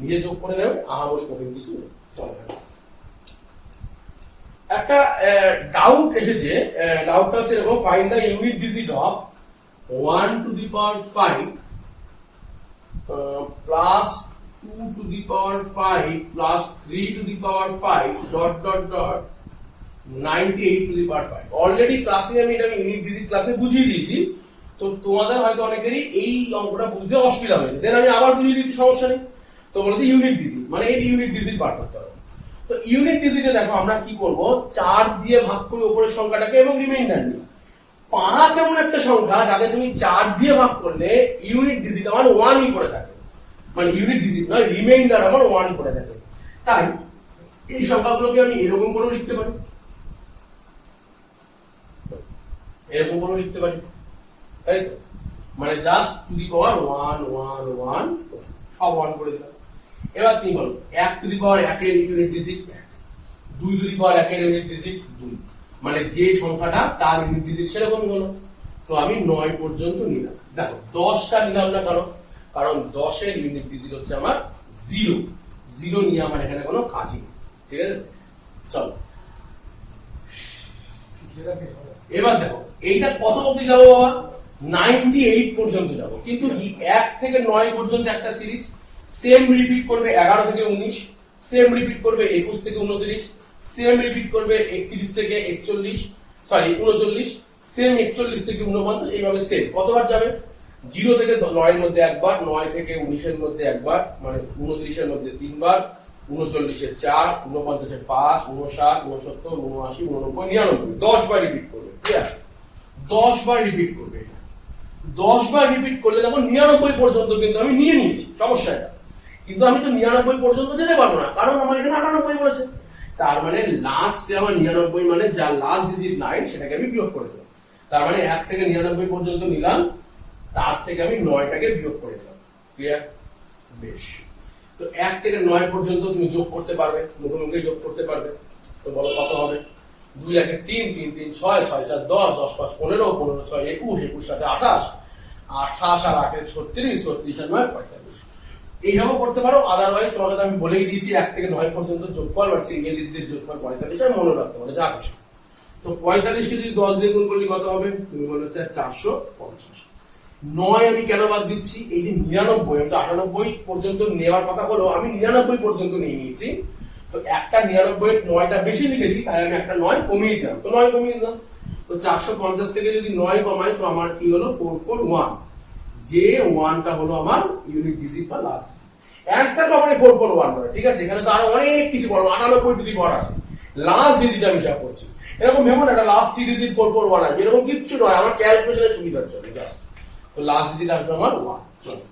নিজে যোগ করে নেবে, আহামরি কঠিন কিছু নেই। চলো একটা ডাউট এসেছে, ডাউটটা হচ্ছে এরকম, find the unit digit of 1 to the power 5 plus 2 to the power 5 plus 3 to the power 5 dot dot dot 98 to the power 5। Already ক্লাসে আমি এটা ইউনিট ডিজিট ক্লাসে বুঝিয়ে দিয়েছি, তো তোমাদের হয়তো অনেকেরই এই অঙ্কটা বুঝতে অসুবিধা হয়েছে, দেন আমি আবার বুঝিয়ে দিচ্ছি, সমস্যা নেই। তো বলতে ইউনিট ডিজিট মানে এই ইউনিট ডিজিট বার করতে হবে। তো ইউনিট ডিজিটে দেখো আমরা কি করব, 4 দিয়ে ভাগ করি উপরের সংখ্যাটাকে এবং রিমাইন্ডার নিই। 5 এমন একটা সংখ্যা যাকে তুমি 4 দিয়ে ভাগ করলে ইউনিট ডিজিট আমার 1ই করে থাকে, মানে ইউনিট ডিজিট নয়, রিমাইন্ডার আমার 1 করে থাকে। তাই এই সংখ্যাগুলোকে আমি এরকম করেও লিখতে পারি, এরকম করেও লিখতে পারি, তাই তো? মানে জাস্ট টু দি পাওয়ার 1 1 1 সব 1 করে দিলাম। এবার তুমি বলো 1 টু দি পাওয়ার 1 এর unit digit 1, 2 to the power 1 এর ইউনিট ডিজিট 2, মানে যে সংখ্যাটা তার ইউনিট ডিজিট সেরকমই হলো। তো আমি 9 পর্যন্ত নিলাম। দেখো 10টা নিলাম না, কারণ 10 এর ইউনিট ডিজিট হচ্ছে আমার 0, 0 নিয়ে আমার এখানে কোনো কাজই নেই, ঠিক আছে? চলো এবার দেখো এইটা কত অবধি যাবো বাবা? 98 পর্যন্ত যাবো, কিন্তু 1 থেকে 9 পর্যন্ত একটা সিরিজ, সেম রিপিট করবে 11 থেকে 19, সেম রিপিট করবে 21 থেকে 29, সেম রিপিট করবে 31 থেকে 39, সেম 41 থেকে 49, এইভাবে সেম কতবার যাবে? 0 থেকে 9 এর মধ্যে একবার, 9 থেকে 19 এর মধ্যে একবার, মানে 29 এর মধ্যে 3 বার, 39 এ 4, 49 এ 5, 59, 69, 79, 89, 99, 10 বার রিপিট করবে, ঠিক আছে? 10 বার রিপিট করবে। 10 বার রিপিট করলে দেখো 99 পর্যন্ত কিন্তু আমি নিয়ে নিয়েছি, সমস্যা এটা। কিন্তু আমি তো 99 পর্যন্ত যেতে পারবো না, কারণ আমার এখানে 98 বলেছে। তার মানে লাস্টে আমার 99 মানে যা লাস্ট ডিজিট 9 সেটাকে আমি বিয়োগ করে দেবো। তার মানে 1 থেকে 99 পর্যন্ত নিলাম, তার থেকে আমি 9টাকে বিয়োগ করে দিলাম। ক্লিয়ার? বেশ। তো 1 থেকে 9 পর্যন্ত তুমি যোগ করতে পারবে, মুখে মুখে যোগ করতে পারবে। তো বলো কত হবে? 2 1 3 3 3 6 6 4 10 10 5 15 15 6 21 21 7 28 28 আর 8 36 36 আর 9 45। এইভাবে করতে পারো। আদারওয়াইজ তোমাকে আমি বলেই দিয়েছি 1 থেকে 9 পর্যন্ত যোগফল বা সিঙ্গেল ডিজিটের যোগফল 45 আর মনে রাখতে পারো যা খুশি। তো 45 কে যদি 10 দিয়ে গুণ করলে কত হবে? তুমি বললে স্যার 450। 9 আমি কেন বাদ দিচ্ছি? এই যে 99, আমি তো 98 পর্যন্ত নেওয়ার কথা হলো, আমি 99 পর্যন্ত নিয়ে নিয়েছি। তো একটা 99 9টা বেশি লিখেছি, তাই আমি একটা 9 কমিয়ে দিলাম। তো 9 কমিয়ে দিলাম। তো 450 থেকে যদি 9 কমাই তো আমার কি হলো? 441। যে 1টা হলো আমার ইউনিট ডিজিট বা লাস্ট অ্যান্সার কখনোই 441 নয়, ঠিক আছে? এখানে তো আরো অনেক কিছু বড় 98 ডিজিট বড় আছে, লাস্ট ডিজিট আমি হিসাব করছি। এরকম ভেবো না এটা লাস্ট 3 ডিজিট 441 আছে, এরকম কিচ্ছু নয়, আমার ক্যালকুলেশনের সুবিধার জন্য জাস্ট। তো লাস্ট ডিজিট আসবে আমার 1। চলো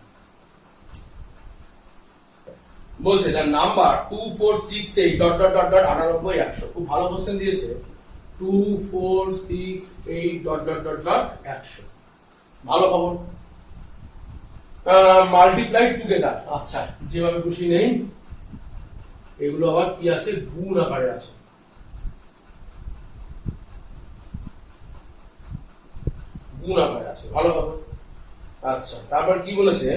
বলছে তার number 2468 dot dot dot dot 98 100। খুব ভালো কোশ্চেন দিয়েছে, 2468 ডট ডট ডট ডট 100। ভালো খবর। মাল্টিপ্লাই টুগেদার, আচ্ছা যেভাবে খুশি নেই, এগুলো আবার কি আছে? গুণ আকারে আছে। গুণ আকারে আছে, ভালো খবর। আচ্ছা তারপর কি বলেছে?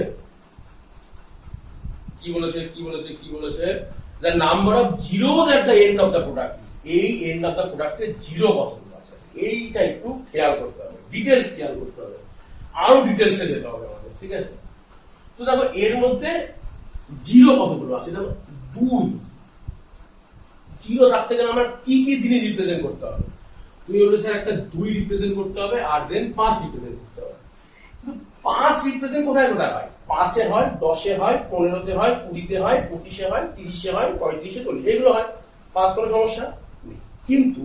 কি বলেছে? কি বলেছে? কি বলেছে? the number of zeros at the end of the product is, এই এন্ড অফ দ্য প্রোডাক্টে জিরো কতগুলো আছে এইটা একটু খেয়াল করতে হবে, ডিটেলস খেয়াল করতে হবে, আরো ডিটেলসে যেতে হবে আমাদের, ঠিক আছে? তো দেখো এর মধ্যে জিরো কতগুলো আছে? দেখো 2। জিরো থাকতে গেলে আমার কি কি জিনিস রিপ্রেজেন্ট করতে হবে? তুমি বললে স্যার একটা 2 রিপ্রেজেন্ট করতে হবে, আর দেন 5 রিপ্রেজেন্ট করতে হবে। কিন্তু 5 রিপ্রেজেন্ট কোথায় কোথায় হয়? 5-এ হয়, 10-এ হয়, 15-তে হয়, 20-তে হয়, 25-এ হয়, 30-এ হয়, 35-এ 40, এগুলো হয়। 5 কোনো সমস্যা নেই। কিন্তু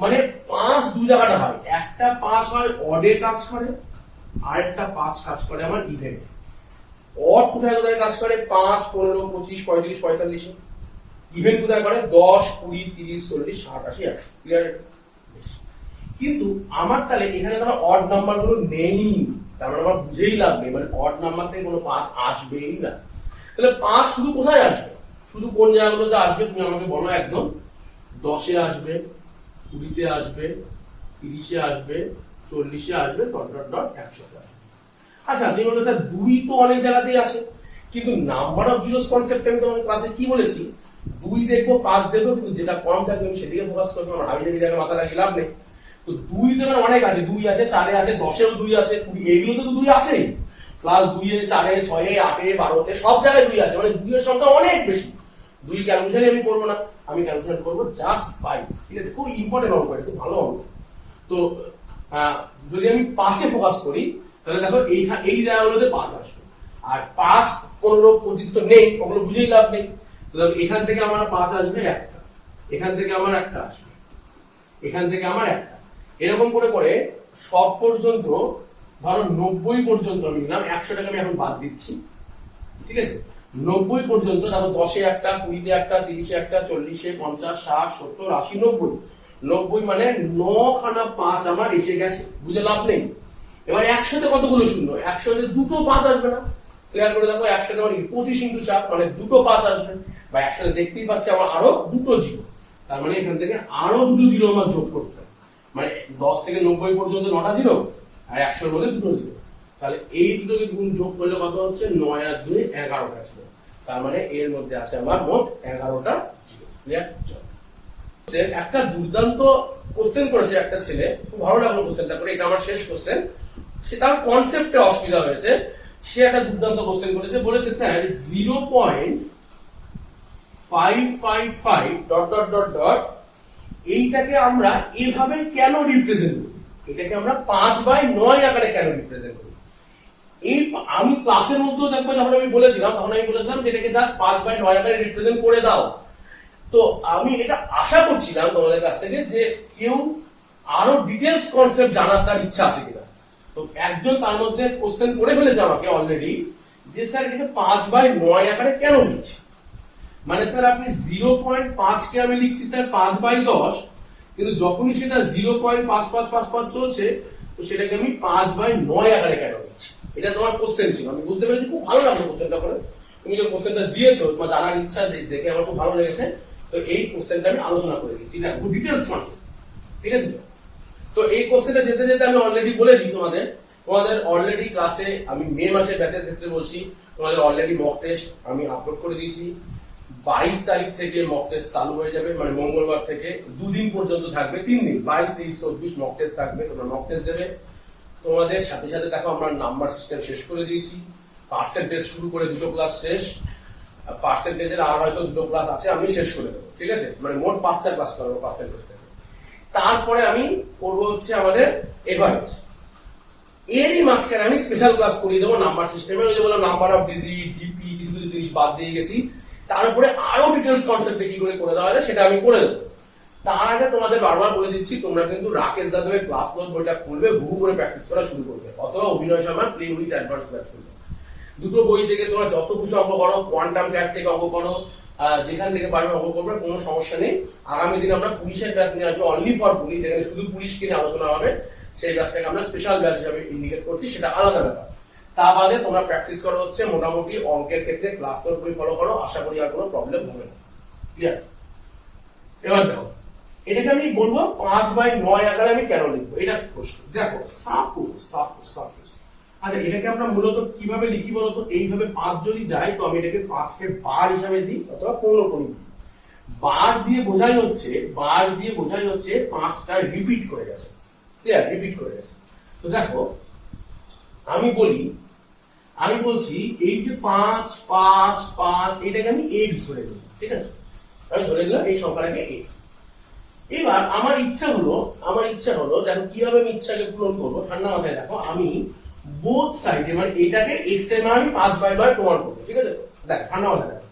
মানে 5 দুই জায়গাটা হয়, একটা 5 হয় অডে কাজ করে, আর একটা 5 কাজ করে আমার ইভেনে। অড কোথায় কোথায় কাজ করে? 5 15 25 35 45-এ। ইভেন কোথায় করে? 10 20 30 40 60 80 100। ক্লিয়ার? কিন্তু আমার তাহলে এখানে তো অড নাম্বার গুলো নেই, তার মানে আমার বুঝেই লাভ নেই, মানে অড নাম্বার থেকে কোনো 5 আসবেই না। তাহলে 5 শুধু কোথায় আসবে? শুধু কোন জায়গাগুলোতে আসবে তুমি আমাকে বলো একদম। 10-এ আসবে, 20-তে আসবে, 30-এ আসবে, 40-এ আসবে, ডট ডট ডট 100-তে আসবে। আচ্ছা তুমি বলো স্যার 2 তো অনেক জায়গাতেই আছে, কিন্তু নাম্বার অফ জিরোস কনসেপ্ট আমি তোমাকে ক্লাসে কি বলেছি? 2 দেখবো, 5 দেখবো, কিন্তু যেটা কম থাকবে আমি সেদিকে ফোকাস করবো, আমার হাবি জাবি জায়গায় মাথা লাগিয়ে লাভ নেই। তো 2 তে অনেক আছে, 2 আছে, 4-এ আছে, 10-এও 2 আছে, 20 এগুলোতে তো 2 আছেই, প্লাস 2-এ 4-এ 6-এ 8-এ 12-তে সব জায়গায় 2 আছে, মানে 2 এর সংখ্যা অনেক বেশি। 2 ক্যালকুলেশন আমি করবো না, আমি ক্যালকুলেশন করবো জাস্ট 5, ঠিক আছে? খুব ইম্পর্টেন্ট অঙ্ক, খুব ভালো অঙ্ক। তো যদি আমি 5-এ ফোকাস করি তাহলে দেখো এই জায়গাগুলোতে 5 আসবে, আর 5 15 25 তো নেই, ওগুলো বুঝেই লাভ নেই। তো এখান থেকে আমার 5 আসবে একটা, এখান থেকে আমার একটা আসবে, এখান থেকে আমার একটা, এরকম করে করে সব পর্যন্ত ধরো 90 পর্যন্ত আমি নিলাম। 100টাকে আমি এখন বাদ দিচ্ছি, ঠিক আছে? 90 পর্যন্ত, তারপর 10-এ একটা, 20-তে একটা, 30-এ একটা, 40-এ, 50, 60, 70, 80, 90। 90 মানে 9 খানা 5 আমার এসে গেছে, বুঝে লাভ নেই। এবার 100-তে কতগুলো শূন্য? 100-তে দুটো 5 আসবে না? ক্লিয়ার করে দেখো, 100-তে মানে 25 × 4 মানে দুটো 5 আসবে, বা 100-তে দেখতেই পাচ্ছি আমার আরো দুটো জিরো, তার মানে এখান থেকে আরো দুটো জিরো আমার যোগ করতে হবে। মানে 10 থেকে 90 পর্যন্ত 9টা জিরো, আর 100-এর মধ্যে দুটো জিরো। তাহলে এই দুটোকে গুণ যোগ করলে কত হচ্ছে? 9 আর 2 11টা ছিল, তার মানে এর মধ্যে আছে আমার মোট 11টা জিরো। ক্লিয়ার? একটা দুর্দান্ত কোশ্চেন করেছে একটা ছেলে, খুব ভালো লাগলো কোশ্চেনটা করে। এটা আমার শেষ কোশ্চেন, সে তার কনসেপ্টে অসুবিধা হয়েছে। সে একটা দুর্দান্ত কোশ্চেন করেছে, বলেছে sir 0.555 dot dot dot dot এইটাকে আমরা এভাবে কেন রিপ্রেজেন্ট করি, এটাকে আমরা 5/9 আকারে কেন রিপ্রেজেন্ট করি। এই আমি ক্লাসের মধ্যে দেখবো, যখন আমি বলেছিলাম তখন আমি বলেছিলাম যে এটাকে জাস্ট 5/9 আকারে রিপ্রেজেন্ট করে দাও। তো আমি এটা আশা করছিলাম তোমাদের কাছ থেকে যে কেউ আরো ডিটেলস কনসেপ্ট জানার তার ইচ্ছা আছে কিনা। তো একজন তার মধ্যে কোশ্চেন করে ফেলেছে আমাকে অলরেডি, যে স্যার এটাকে 5/9 আকারে কেন লিখছি। মানে স্যার আপনি 0.5 কে আমি লিখছি স্যার 5/10, কিন্তু যখনই সেটা 0.5555 চলছে, তো সেটাকে আমি 5/9 আকারে কেন লিখছি। এটা তোমার কোশ্চেন ছিল, আমি বুঝতে পেরেছি, খুব ভালো লাগলো কোশ্চেনটা করে। তুমি যে কোশ্চেনটা দিয়েছো, তোমার জানার ইচ্ছা দেখে আমার খুব ভালো লেগেছে। তো এই কোশ্চেনটা আমি আলোচনা করে দিচ্ছি, না খুব ডিটেলস কনসেপ্ট, ঠিক আছে। তো এই কোশ্চেনটা যেতে যেতে আমি অলরেডি বলে দিই তোমাদের অলরেডি ক্লাসে আমি মে মাসের ব্যাচের ক্ষেত্রে বলছি, তোমাদের অলরেডি মক টেস্ট আমি আপলোড করে দিয়েছি। 22 তারিখ থেকে মক টেস্ট চালু হয়ে যাবে, মানে মঙ্গলবার থেকে 2 দিন পর্যন্ত থাকবে, 3 দিন, 22, 23, 24 মক টেস্ট থাকবে। তোমরা মক টেস্ট দেবে। তোমাদের সাথে সাথে দেখো আমরা নাম্বার সিস্টেম শেষ করে দিয়েছি, পার্সেন্টেজ শুরু করে 2টো ক্লাস শেষ, পার্সেন্টেজের আর হয়তো 2টো ক্লাস আছে, আমি শেষ করে দেবো, ঠিক আছে। মানে মোট 5টা ক্লাস করবো পার্সেন্টেজ থেকে। তারপরে আমি করবো হচ্ছে আমাদের এভারেজ, এরই মাঝখানে আমি স্পেশাল ক্লাস করিয়ে দেবো নাম্বার সিস্টেমে। ওই যে বললাম নাম্বার অফ ডিজিট, জিপি, কিছু কিছু জিনিস বাদ দিয়ে গেছি। তার উপরে আরো ডিটেলস কনসেপ্টে কি করে দেওয়া যায় সেটা আমি করে দেবো। তার আগে তোমাদের বারবার বলে দিচ্ছি, তোমরা কিন্তু রাকেশ যাদবের ক্লাস নোট বইটা খুলবে, বহু করে প্র্যাকটিস করা শুরু করবে, অথবা অভিনয় শর্মার প্লে উইথ অ্যাডভান্স ম্যাথ খুলবে। দুটো বই থেকে তোমরা যত খুশি অঙ্ক করো, কোয়ান্টাম গ্যাপ থেকে অঙ্ক করো, যেখান থেকে পারবে অঙ্ক করবে, কোনো সমস্যা নেই। আগামী দিনে আমরা পুলিশের ব্যাচ নিয়ে আসবো, অনলি ফর পুলিশ, যেখানে শুধু পুলিশকে নিয়ে আলোচনা হবে। সেই ব্যাচটাকে আমরা স্পেশাল ব্যাচ হিসাবে ইন্ডিকেট করছি, সেটা আলাদা ব্যাপার। তা বাদে তোমরা প্র্যাকটিস করো হচ্ছে মোটামুটি অঙ্কের ক্ষেত্রে ক্লাস নোট বই ফলো করো, আশা করি আর কোনো প্রবলেম হবে না। ক্লিয়ার? এবার দেখো, এটাকে আমি বলবো 5/9 আকারে আমি কেন লিখবো, এটা প্রশ্ন। দেখো সাপোজ আচ্ছা, এটাকে আমরা মূলত কিভাবে লিখি বলতো? এইভাবে 5 যদি যায়, তো আমি এটাকে 5কে বার হিসাবে দিই, অথবা পৌনকণি দিই। বার দিয়ে বোঝাই হচ্ছে 5টা রিপিট করে গেছে। ক্লিয়ার? রিপিট করে গেছে। তো দেখো আমি বলছি এই যে 5 5 5, এটাকে আমি x ধরে নিই, ঠিক আছে। আমি ধরে নিলাম এই সংখ্যাটাকে x। এবার আমার ইচ্ছা হলো দেখো কিভাবে আমি ইচ্ছাকে পূরণ করবো। ঠান্ডা মাথায় দেখো, আমি বোথ সাইডে, মানে এটাকে x এর মান আমি 5/9 প্রমাণ করবো, ঠিক আছে। দেখো ঠান্ডা মাথায় দেখো,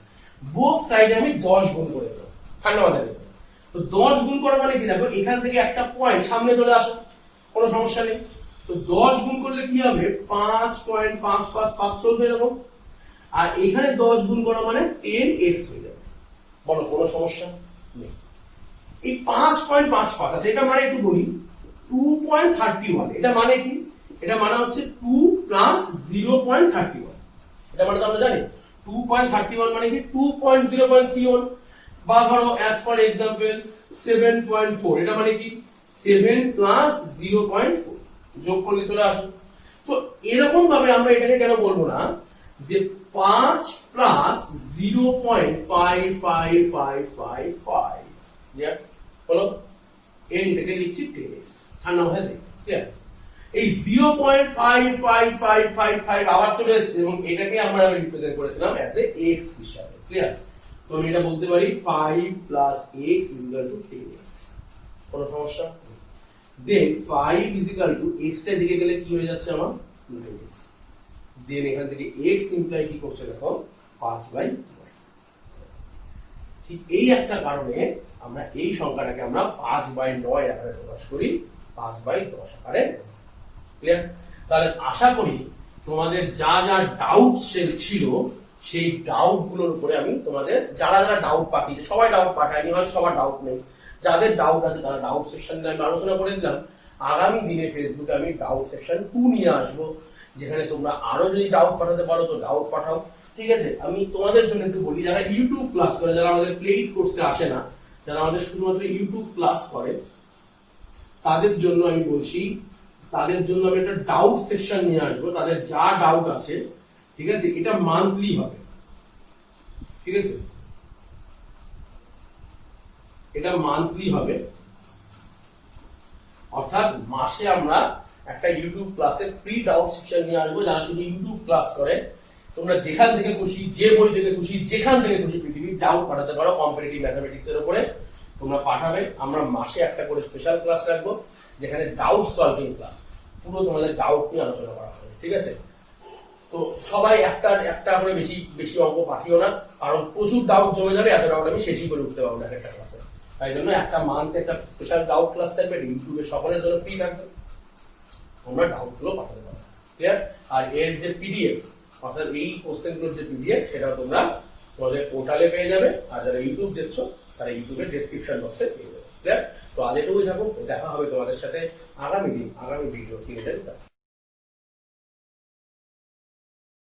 বোথ সাইডে আমি 10 গুণ করে দেবো। ঠান্ডা মাথায় দেখো, তো 10 গুণ করা মানে কি? দেখো এখান থেকে একটা পয়েন্ট সামনে চলে আসে, কোনো সমস্যা নেই। তো 10 গুণ করলে কি হবে? 5.555 চলবে এরকম। আর এখানে 10 গুণ করা মানে 10x হয়ে যাবে। বলো কোনো সমস্যা নেই। এই 5.55 আছে, এটা মানে একটু বলি 2.31। এটা মানে কি? এটা মানে হচ্ছে 2 প্লাস 0.31। এটা মানে তো আমরা জানি 2.31 মানে কি 2.0.31, বা ধরো অ্যাজ ফর এক্সাম্পল 7.4, এটা মানে কি 7 প্লাস 0.4 যোগ করলে চলে আসে। তো এরকম ভাবে আমরা এটাকে কেন বলবো না যে 5 প্লাস 0.55555, বলো এন, এটাকে লিখছি 10x। ঠান্ডা মাথায় দেখো, ক্লিয়ার? এই 0.55555 আবার চলে এসেছে, এবং এটাকে আমরা রিপ্রেজেন্ট করেছিলাম অ্যাজ এ x হিসাবে। ক্লিয়ার? তো আমি এটা বলতে পারি 5 plus x equal to 10x। কোনো সমস্যা? দেন 5 ইকুয়াল টু x টা দিকে গেলে কি হয়ে যাচ্ছে আমার? 9x। দেন এখান থেকে x ইমপ্লাই কি করছে দেখো 5/9। ঠিক এই একটা কারণে আমরা এই সংখ্যাটাকে আমরা 5/9 আকারে প্রকাশ করি, 5/10 আকারে। ক্লিয়ার? তাহলে আশা করি তোমাদের যা যা ডাউট ছিল সেই ডাউট গুলোর উপরে আমি তোমাদের যারা যারা ডাউট পাঠিয়েছে, সবাই ডাউট পাঠায়নি, হয়তো সবার ডাউট নেই, যাদের ডাউট আছে তারা ডাউট সেকশন নিয়ে আমি আলোচনা করে দিলাম। আগামী দিনে ফেসবুকে আমি ডাউট সেকশন 2 নিয়ে আসবো, যেখানে তোমরা আরো যদি ডাউট পাঠাতে পারো তো ডাউট পাঠাও, ঠিক আছে। আমি তোমাদের জন্য একটু বলি, যারা ইউটিউব ক্লাস করে, যারা আমাদের প্লেইড কোর্সে আসে না, যারা আমাদের শুধুমাত্র ইউটিউব ক্লাস করে, তাদের জন্য আমি বলছি, তাদের জন্য আমি একটা ডাউট সেকশন নিয়ে আসবো। তাদের যা ডাউট আছে, ঠিক আছে, এটা মান্থলি হবে, ঠিক আছে, এটা মান্থলি হবে, অর্থাৎ মাসে আমরা একটা ইউটিউব ক্লাসে ফ্রি ডাউট সেকশন নিয়ে আসবো। যারা শুধু ইউটিউব ক্লাস করে, তোমরা যেখান থেকে খুশি, যে বই থেকে খুশি, যেখান থেকে খুশি পৃথিবীর ডাউট পাঠাতে পারো কম্পিটিটিভ ম্যাথমেটিক্স এর উপরে, তোমরা পাঠাবে। আমরা মাসে একটা করে স্পেশাল ক্লাস রাখবো, যেখানে ডাউট সলভিং ক্লাস, পুরো তোমাদের ডাউট নিয়ে আলোচনা করা হবে, ঠিক আছে। তো সবাই একটা করে বেশি বেশি অঙ্ক পাঠিও না, কারণ প্রচুর ডাউট জমে যাবে, এত ডাউট আমি শেষই করে উঠতে পারবো না একটা ক্লাসে। তাই জন্য একটা মান্থে একটা স্পেশাল ডাউট ক্লাস থাকবে, ইউটিউবে সকলের জন্য ফ্রি থাকবে, তোমরা ডাউট গুলো পাঠাতে পারো, ক্লিয়ার। আর এর যে পিডিএফ, অর্থাৎ এই কোশ্চেন গুলোর যে পিডিএফ, সেটাও তোমরা তোমাদের পোর্টালে পেয়ে যাবে। আর যারা ইউটিউব দেখছো তারা ইউটিউবের ডেসক্রিপশন বক্সে পেয়ে যাবে, ক্লিয়ার। তো আজ এটুকুই থাকুক, দেখা হবে তোমাদের সাথে আগামী দিন আগামী ভিডিও।